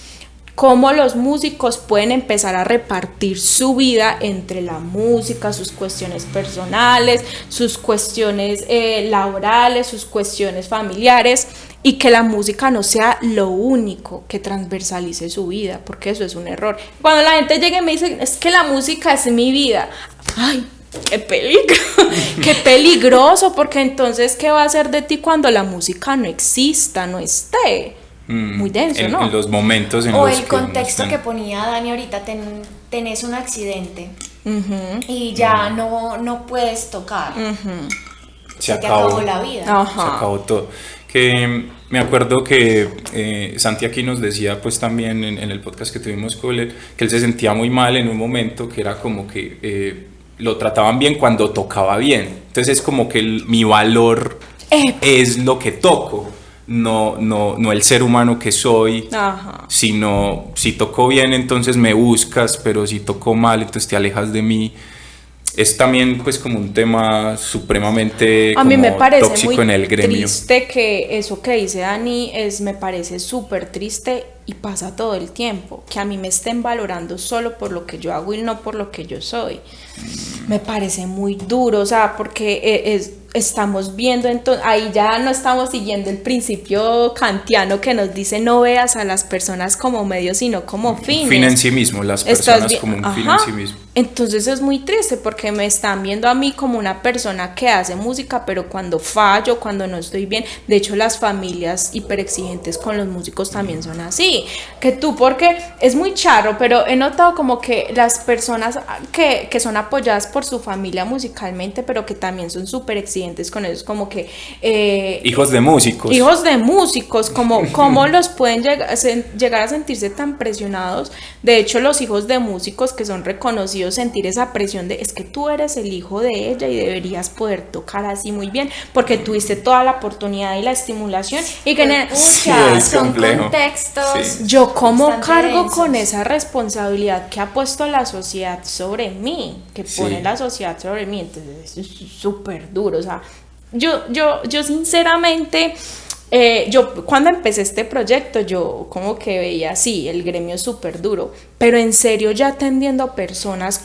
cómo los músicos pueden empezar a repartir su vida entre la música, sus cuestiones personales, sus cuestiones laborales, sus cuestiones familiares, y que la música no sea lo único que transversalice su vida, porque eso es un error. Cuando la gente llega y me dice, es que la música es mi vida, ¡ay! ¡Qué peligro! ¡Qué peligroso! Porque entonces, ¿qué va a hacer de ti cuando la música no exista, no esté? Muy denso, ¿no? En los momentos en o los el contexto que ponía Dani ahorita, tenés un accidente y ya no puedes tocar. Se te acabó la vida. Se acabó todo. Que me acuerdo que Santi aquí nos decía pues también en el podcast que tuvimos con él, que él se sentía muy mal en un momento, que era como que lo trataban bien cuando tocaba bien. Entonces es como que mi valor es lo que toco. No el ser humano que soy, sino si toco bien entonces me buscas, pero si toco mal entonces te alejas de mí. Es también pues como un tema supremamente a mí me parece tóxico muy en el gremio. Triste que eso que dice Dani me parece súper triste y pasa todo el tiempo, que a mí me estén valorando solo por lo que yo hago y no por lo que yo soy. Me parece muy duro, o sea, porque estamos viendo, entonces ahí ya no estamos siguiendo el principio kantiano que nos dice no veas a las personas como medios sino como fines. Fin en sí mismo, las personas como un fin en sí mismo. Entonces es muy triste porque me están viendo a mí como una persona que hace música, pero cuando fallo, cuando no estoy bien, de hecho las familias hiperexigentes con los músicos también son así, que tú, porque es muy charro, pero he notado como que las personas que son apoyadas por su familia musicalmente, pero que también son súper exigentes con ellos, como que hijos de músicos, como los pueden llegar a sentirse tan presionados. De hecho los hijos de músicos que son reconocidos sentir esa presión de es que tú eres el hijo de ella y deberías poder tocar así muy bien porque tuviste toda la oportunidad y la estimulación y que son contextos. Sí. Yo como cargo densos con esa responsabilidad que ha puesto la sociedad sobre mí, que pone la sociedad sobre mí, entonces es súper duro. O sea, yo sinceramente yo cuando empecé este proyecto yo como que veía así el gremio súper duro, pero en serio ya atendiendo personas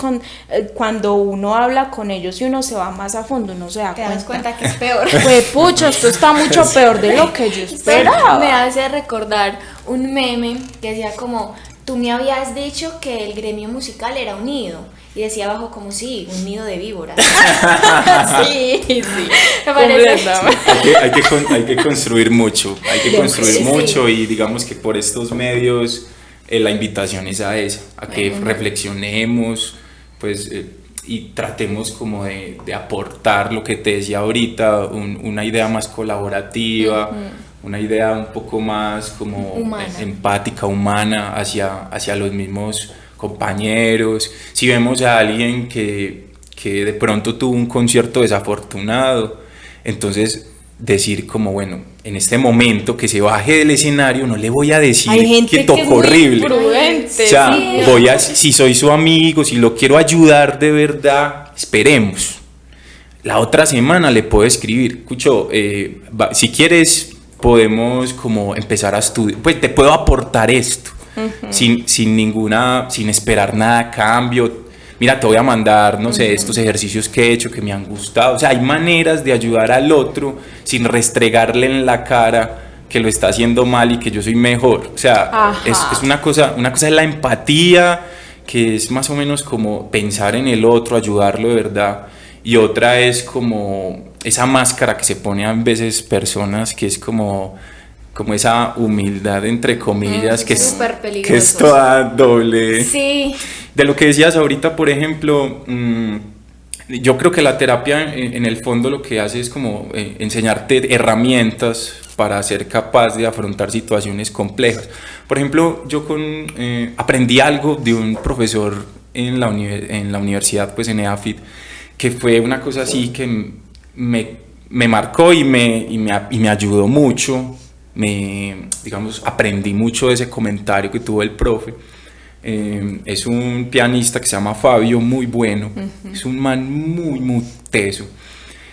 cuando uno habla con ellos y uno se va más a fondo, uno se da cuenta que es peor. Pues pucha, esto está mucho peor de lo que yo esperaba. Me hace recordar un meme que decía como, tú me habías dicho que el gremio musical era unido y decía abajo como sí, un nido de víboras. Sí, sí. Me parece. Hay que construir mucho, Sí. mucho y digamos que por estos medios la invitación es a esa, a que reflexionemos, pues y tratemos como de aportar lo que te decía ahorita, una idea más colaborativa, una idea un poco más como Humana. empática, humana hacia los mismos compañeros. Si vemos a alguien que de pronto tuvo un concierto desafortunado, entonces decir como bueno, en este momento que se baje del escenario no le voy a decir Hay gente que tocó es muy horrible. prudente. O sea, Sí. si soy su amigo, si lo quiero ayudar de verdad, esperemos. La otra semana le puedo escribir, Cucho, si quieres podemos como empezar a estudiar, pues te puedo aportar esto, sin esperar nada a cambio. Mira, te voy a mandar, no sé, estos ejercicios que he hecho que me han gustado. O sea, hay maneras de ayudar al otro sin restregarle en la cara que lo está haciendo mal y que yo soy mejor. O sea, es una cosa es la empatía, que es más o menos como pensar en el otro, ayudarlo de verdad. Y otra es como esa máscara que se pone a veces personas, que es como esa humildad entre comillas, que súper que es peligroso. toda doble. Sí. De lo que decías ahorita, por ejemplo, yo creo que la terapia en el fondo lo que hace es como enseñarte herramientas para ser capaz de afrontar situaciones complejas. Por ejemplo, yo aprendí algo de un profesor en la universidad, pues en EAFIT, que fue una cosa así que me marcó y me ayudó mucho. Digamos, aprendí mucho de ese comentario que tuvo el profe. Es un pianista que se llama Fabio, muy bueno, es un man muy, muy teso.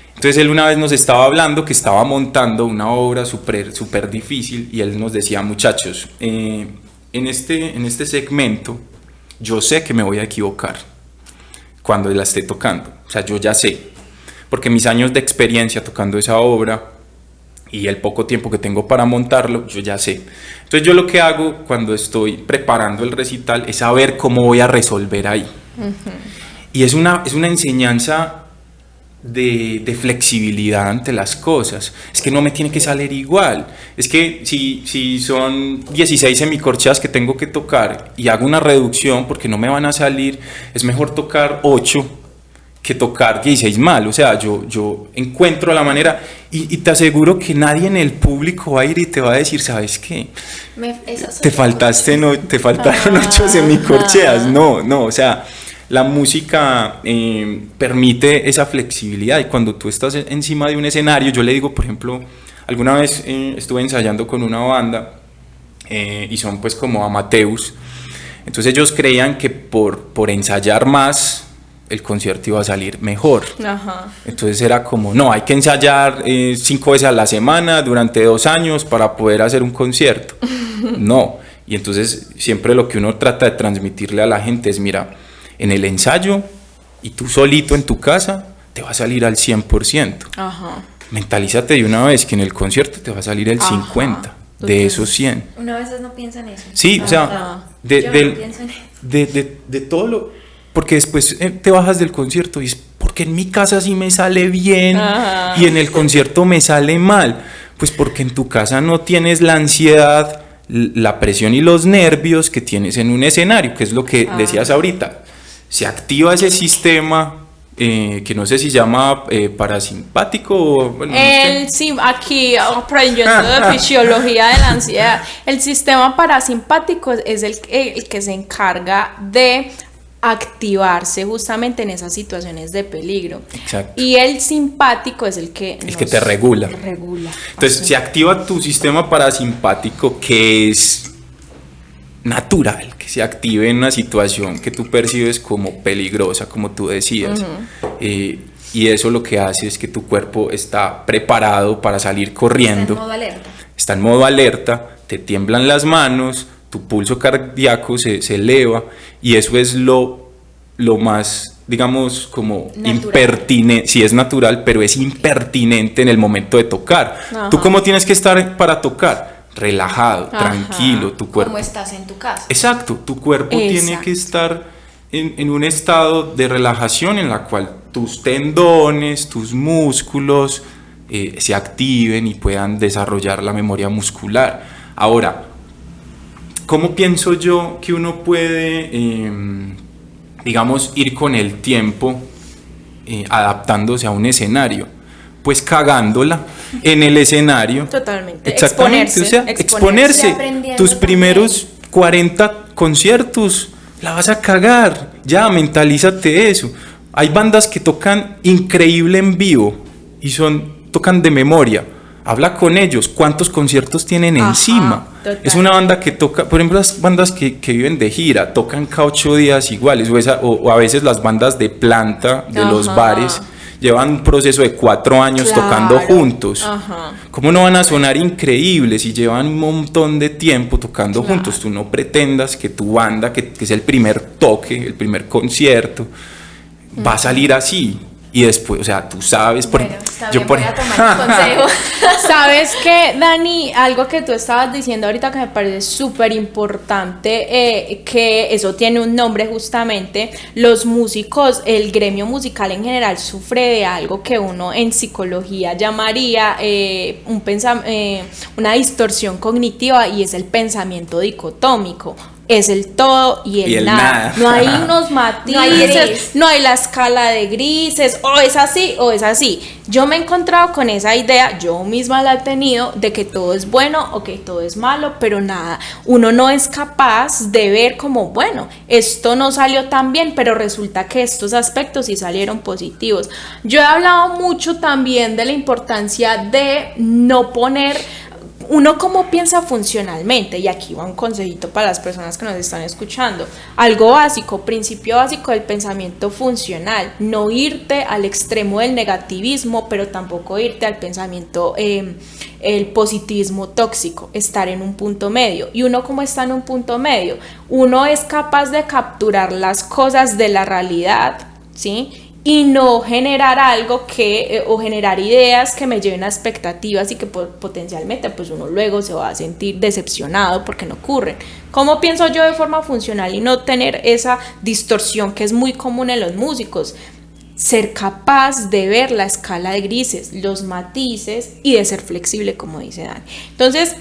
Entonces él una vez nos estaba hablando que estaba montando una obra súper difícil y él nos decía, muchachos, en este segmento yo sé que me voy a equivocar cuando la esté tocando, o sea, yo ya sé, porque mis años de experiencia tocando esa obra y el poco tiempo que tengo para montarlo, yo ya sé. Entonces yo lo que hago cuando estoy preparando el recital es saber cómo voy a resolver ahí. Y es una enseñanza de flexibilidad ante las cosas. Es que no me tiene que salir igual. Es que si son 16 semicorcheas que tengo que tocar y hago una reducción porque no me van a salir, es mejor tocar 8 que tocar 16 mal. O sea, yo encuentro la manera y te aseguro que nadie en el público va a ir y te va a decir, ¿sabes qué? Te faltaron 8 semicorcheas. No, o sea, la música permite esa flexibilidad y cuando tú estás encima de un escenario, yo le digo, por ejemplo, alguna vez estuve ensayando con una banda y son pues como amateurs, entonces ellos creían que por ensayar más el concierto iba a salir mejor. Entonces era como, no, hay que ensayar 5 veces a la semana durante 2 años para poder hacer un concierto. No, y entonces siempre lo que uno trata de transmitirle a la gente es, mira, en el ensayo y tú solito en tu casa te va a salir al 100%. Mentalízate de una vez que en el concierto te va a salir el 50% de esos 100. Una vez no piensa en eso. Sí, o sea, yo no pienso en eso. de todo lo... Porque después te bajas del concierto y es porque en mi casa sí me sale bien y en el concierto me sale mal. Pues porque en tu casa no tienes la ansiedad, la presión y los nervios que tienes en un escenario, que es lo que decías ahorita. Se activa ese sistema que no sé si llama parasimpático o... Bueno, Sí, aquí aprendiendo de fisiología de la ansiedad. El sistema parasimpático es el que se encarga de activarse justamente en esas situaciones de peligro. Exacto. Y el simpático es el que te regula. Entonces, Así. se activa tu sistema parasimpático, que es natural que se active en una situación que tú percibes como peligrosa, como tú decías. Y eso lo que hace es que tu cuerpo está preparado para salir corriendo. Está en modo alerta. Está en modo alerta, te tiemblan las manos, tu pulso cardíaco se eleva y eso es lo más, digamos, como impertinente. Sí, es natural, pero es impertinente en el momento de tocar. ¿Tú cómo tienes que estar para tocar? Relajado, tranquilo, tu cuerpo. Como estás en tu casa. Exacto, tu cuerpo tiene que estar en un estado de relajación en la cual tus tendones, tus músculos se activen y puedan desarrollar la memoria muscular. Ahora, ¿cómo pienso yo que uno puede, digamos, ir con el tiempo adaptándose a un escenario? Pues cagándola en el escenario. Totalmente. Exactamente, exponerse. Tus primeros 40 conciertos la vas a cagar. Ya, mentalízate eso. Hay bandas que tocan increíble en vivo y tocan de memoria. Habla con ellos, ¿cuántos conciertos tienen encima? Total. Es una banda que toca, por ejemplo, las bandas que viven de gira, tocan cada 8 días iguales, o a veces las bandas de planta de los bares llevan un proceso de 4 años tocando juntos. ¿Cómo no van a sonar increíbles si llevan un montón de tiempo tocando juntos? Tú no pretendas que tu banda, que es el primer toque, el primer concierto, va a salir así. Y después, o sea, tú sabes... Bueno, está bien, voy a tomar tu consejo. ¿Sabes qué, Dani? Algo que tú estabas diciendo ahorita que me parece súper importante, que eso tiene un nombre justamente. Los músicos, el gremio musical en general sufre de algo que uno en psicología llamaría una distorsión cognitiva, y es el pensamiento dicotómico. Es el todo y el nada. No hay unos matices, no hay la escala de grises, o es así o es así. Yo me he encontrado con esa idea, yo misma la he tenido, de que todo es bueno o que todo es malo, pero nada, uno no es capaz de ver como, bueno, esto no salió tan bien, pero resulta que estos aspectos sí salieron positivos. Yo he hablado mucho también de la importancia de no poner... Uno cómo piensa funcionalmente, y aquí va un consejito para las personas que nos están escuchando. Algo básico, principio básico del pensamiento funcional: no irte al extremo del negativismo, pero tampoco irte al pensamiento, el positivismo tóxico, estar en un punto medio. Y uno, ¿cómo está en un punto medio? Uno es capaz de capturar las cosas de la realidad, ¿sí? Y no generar algo o generar ideas que me lleven a expectativas y que potencialmente pues uno luego se va a sentir decepcionado porque no ocurren. ¿Cómo pienso yo de forma funcional y no tener esa distorsión que es muy común en los músicos? Ser capaz de ver la escala de grises, los matices, y de ser flexible, como dice Dani. Entonces,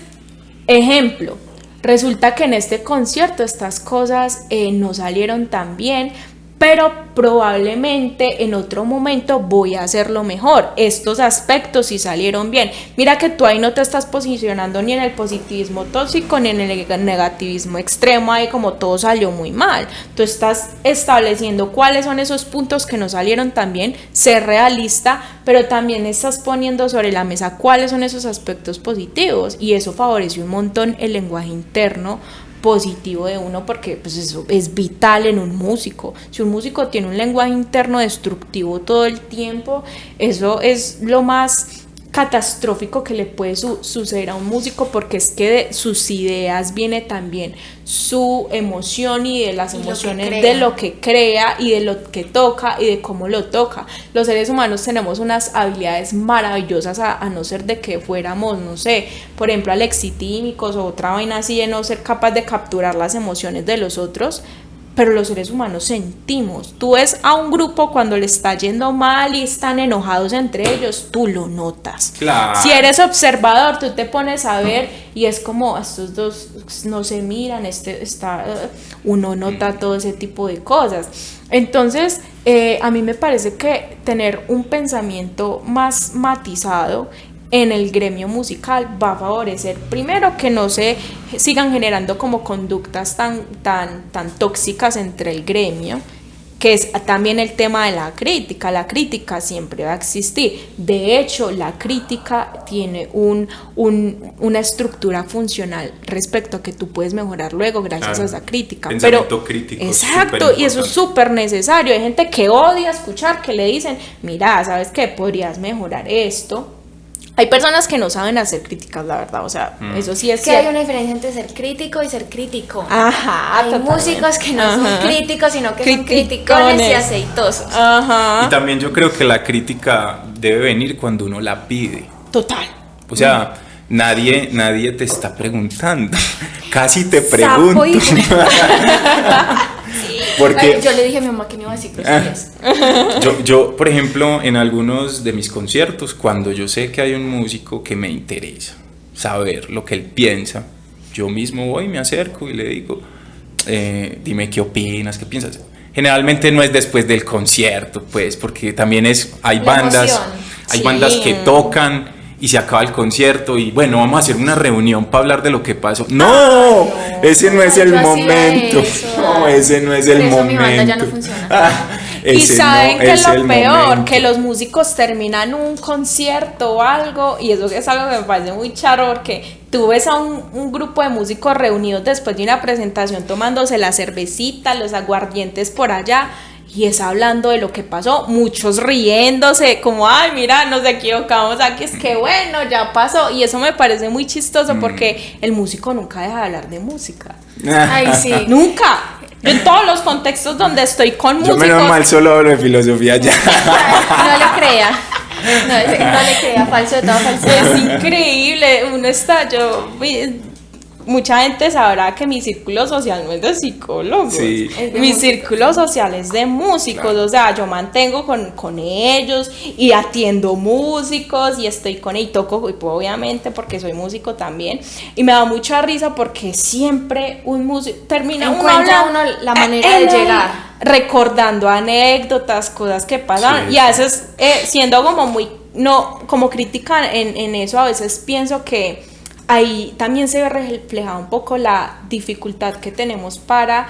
ejemplo, resulta que en este concierto estas cosas no salieron tan bien, pero probablemente en otro momento voy a hacerlo mejor. Estos aspectos sí salieron bien. Mira que tú ahí no te estás posicionando ni en el positivismo tóxico ni en el negativismo extremo, ahí como todo salió muy mal. Tú estás estableciendo cuáles son esos puntos que no salieron tan bien, ser realista, pero también estás poniendo sobre la mesa cuáles son esos aspectos positivos, y eso favorece un montón el lenguaje interno positivo de uno, porque pues eso es vital en un músico. Si un músico tiene un lenguaje interno destructivo todo el tiempo, eso es lo más catastrófico que le puede suceder a un músico, porque es que de sus ideas viene también su emoción, y de las emociones de lo que crea y de lo que toca y de cómo lo toca. Los seres humanos tenemos unas habilidades maravillosas, a no ser de que fuéramos, no sé, por ejemplo alexitímicos o otra vaina así, de no ser capaz de capturar las emociones de los otros. Pero los seres humanos sentimos. Tú ves a un grupo cuando le está yendo mal y están enojados entre ellos, tú lo notas. Claro. Si eres observador, tú te pones a ver y es como, estos dos no se miran, uno nota todo ese tipo de cosas. Entonces, a mí me parece que tener un pensamiento más matizado en el gremio musical va a favorecer, primero, que no se sigan generando como conductas tan tóxicas entre el gremio, que es también el tema de la crítica. La crítica siempre va a existir. De hecho, la crítica tiene una estructura funcional respecto a que tú puedes mejorar luego gracias a esa crítica. Pensamiento crítico. Exacto, y eso es súper necesario. Hay gente que odia escuchar, que le dicen, mira, ¿sabes qué? Podrías mejorar esto. Hay personas que no saben hacer críticas, la verdad, o sea, eso sí es que hay una diferencia entre ser crítico y ser crítico. Ajá, hay músicos que no son críticos, sino que son criticones y aceitosos. Ajá. Y también yo creo que la crítica debe venir cuando uno la pide. Total. O sea, nadie te está preguntando. Casi te pregunto. Porque Yo le dije a mi mamá que no iba a decir groserías. yo, por ejemplo, en algunos de mis conciertos, cuando yo sé que hay un músico que me interesa saber lo que él piensa, yo mismo voy, me acerco y le digo, dime qué opinas, qué piensas. Generalmente no es después del concierto, pues, porque también hay La bandas, emoción. hay Sí. bandas que tocan y se acaba el concierto y bueno, vamos a hacer una reunión para hablar de lo que pasó. No, ese no es yo el hacía momento. eso. No, ese no es Por el eso momento. mi banda ya no funciona. Y Ese saben no que es lo el peor, momento. que los músicos terminan un concierto o algo, y eso es algo que me parece muy charro, porque tú ves a un grupo de músicos reunidos después de una presentación tomándose la cervecita, los aguardientes por allá, y es hablando de lo que pasó, muchos riéndose, como, ay, mira, nos equivocamos aquí, es que bueno, ya pasó, y eso me parece muy chistoso porque el músico nunca deja de hablar de música. Ay, sí. Nunca. Yo en todos los contextos donde estoy con Yo músicos. menos mal solo hablo de filosofía ya. No le crea. No le crea, falso de toda falsedad. Es increíble, uno está, mucha gente sabrá que mi círculo social no es de psicólogos, Sí. Es de mi músicos. círculo social es de músicos, Claro. o sea, yo mantengo con ellos y atiendo músicos y estoy con ellos y toco, y pues, obviamente porque soy músico también, y me da mucha risa porque siempre un músico termina Encuentra hablando- uno la manera de llegar. recordando anécdotas, cosas que pasan, Sí. y a veces siendo como muy, no, como crítica en eso, a veces pienso que ahí también se ve reflejada un poco la dificultad que tenemos para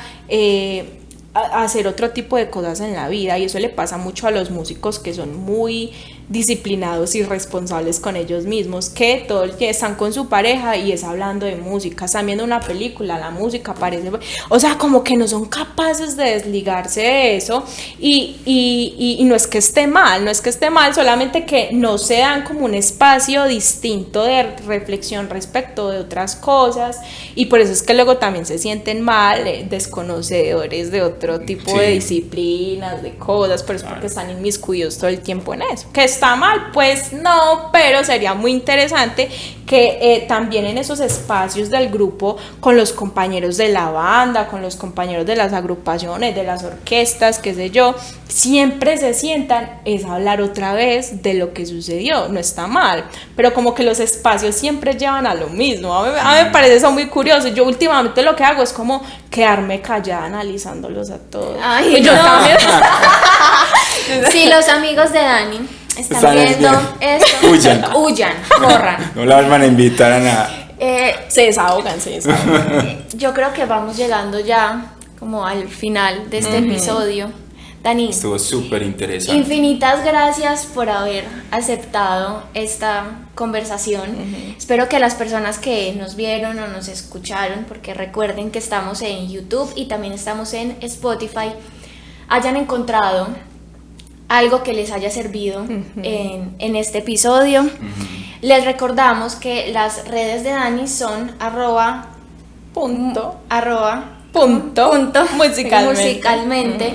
hacer otro tipo de cosas en la vida, y eso le pasa mucho a los músicos que son muy disciplinados y responsables con ellos mismos, que todo el que están con su pareja y es hablando de música, están viendo una película, la música aparece, o sea, como que no son capaces de desligarse de eso, y no es que esté mal, no es que esté mal, solamente que no se dan como un espacio distinto de reflexión respecto de otras cosas, y por eso es que luego también se sienten mal, desconocedores de otro tipo de Sí. disciplinas, de cosas, pero es porque están inmiscuidos todo el tiempo en eso. ¿Que está mal? Pues no, pero sería muy interesante que también en esos espacios del grupo, con los compañeros de la banda, con los compañeros de las agrupaciones, de las orquestas, qué sé yo, siempre se sientan es hablar otra vez de lo que sucedió. No está mal, pero como que los espacios siempre llevan a lo mismo. A mí me parece eso muy curioso. Yo últimamente lo que hago es como quedarme callada analizándolos a todos. Ay, Pues yo no. también. Si los amigos de Dani están Están viendo viendo. esto, huyan, corran. No la van a invitar a nada. Se desahogan, se desahogan. Yo creo que vamos llegando ya como al final de este episodio. Dani, Estuvo súper interesante. infinitas gracias por haber aceptado esta conversación. Espero que las personas que nos vieron o nos escucharon, porque recuerden que estamos en YouTube y también estamos en Spotify, hayan encontrado algo que les haya servido en este episodio. Les recordamos que las redes de Dani son Punto. musicalmente.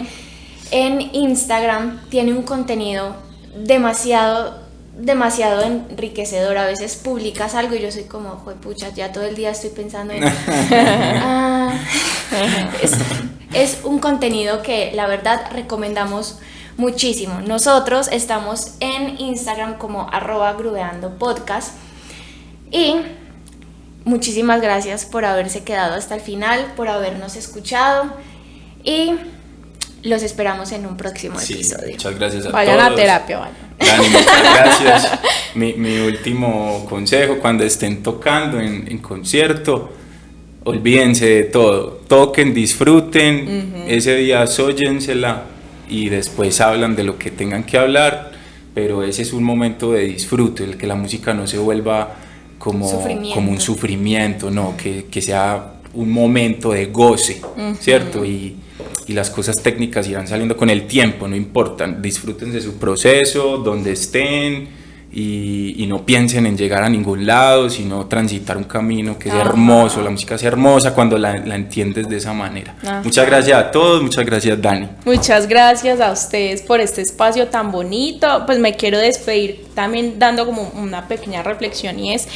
En Instagram tiene un contenido demasiado enriquecedor. A veces publicas algo y yo soy como, juepucha, ya todo el día estoy pensando en... es un contenido que la verdad recomendamos muchísimo. Nosotros estamos en Instagram como @grubeandopodcast y muchísimas gracias por haberse quedado hasta el final, por habernos escuchado y los esperamos en un próximo Sí, episodio. muchas gracias a Vayan todos. a terapia, vayan. Dani, muchas gracias. Mi último consejo, cuando estén tocando en concierto, olvídense de todo. Toquen, disfruten, ese día sóyensela y después hablan de lo que tengan que hablar, pero ese es un momento de disfrute, el que la música no se vuelva como un sufrimiento, no, que sea un momento de goce, ¿cierto? Y las cosas técnicas irán saliendo con el tiempo, no importan, disfrútense su proceso, donde estén, y no piensen en llegar a ningún lado, sino transitar un camino que es Ajá. hermoso, la música es hermosa cuando la entiendes de esa manera. Ajá. Muchas gracias a todos, muchas gracias Dani. Muchas gracias a ustedes por este espacio tan bonito. Pues me quiero despedir también dando como una pequeña reflexión y es,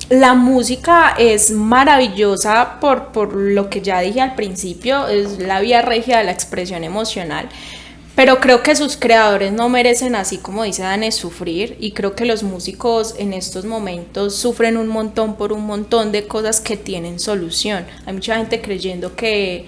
la música es maravillosa por lo que ya dije al principio, es la vía regia de la expresión emocional. Pero creo que sus creadores no merecen, así como dice Dani, sufrir, y creo que los músicos en estos momentos sufren un montón por un montón de cosas que tienen solución. Hay mucha gente creyendo que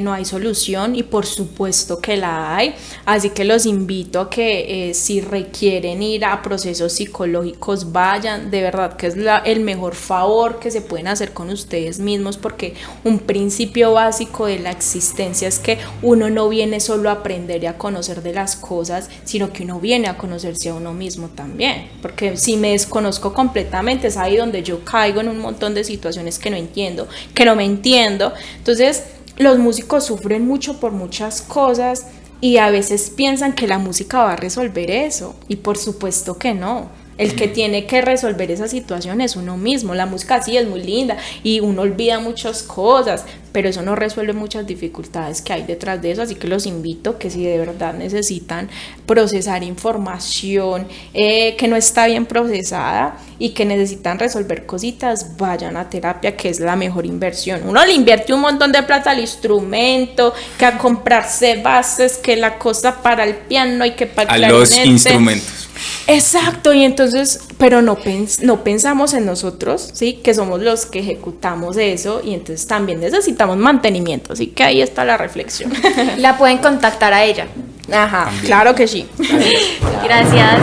no hay solución, y por supuesto que la hay, así que los invito a que si requieren ir a procesos psicológicos vayan, de verdad que es el mejor favor que se pueden hacer con ustedes mismos, porque un principio básico de la existencia es que uno no viene solo a aprender y a conocer de las cosas, sino que uno viene a conocerse a uno mismo también, porque si me desconozco completamente es ahí donde yo caigo en un montón de situaciones que no entiendo, que no me entiendo. Entonces los músicos sufren mucho por muchas cosas y a veces piensan que la música va a resolver eso, y por supuesto que no. El que tiene que resolver esa situación es uno mismo. La música sí es muy linda y uno olvida muchas cosas, pero eso no resuelve muchas dificultades que hay detrás de eso. Así que los invito que si de verdad necesitan procesar información que no está bien procesada y que necesitan resolver cositas, vayan a terapia, que es la mejor inversión. Uno le invierte un montón de plata al instrumento, que a comprarse bases, que la cosa para el piano y que para el A los clarinete. instrumentos. Exacto, y entonces, pero no pensamos en nosotros, ¿sí? Que somos los que ejecutamos eso, y entonces también necesitamos mantenimiento, así que ahí está la reflexión. La pueden contactar a ella. Ajá, También. claro que sí. Gracias.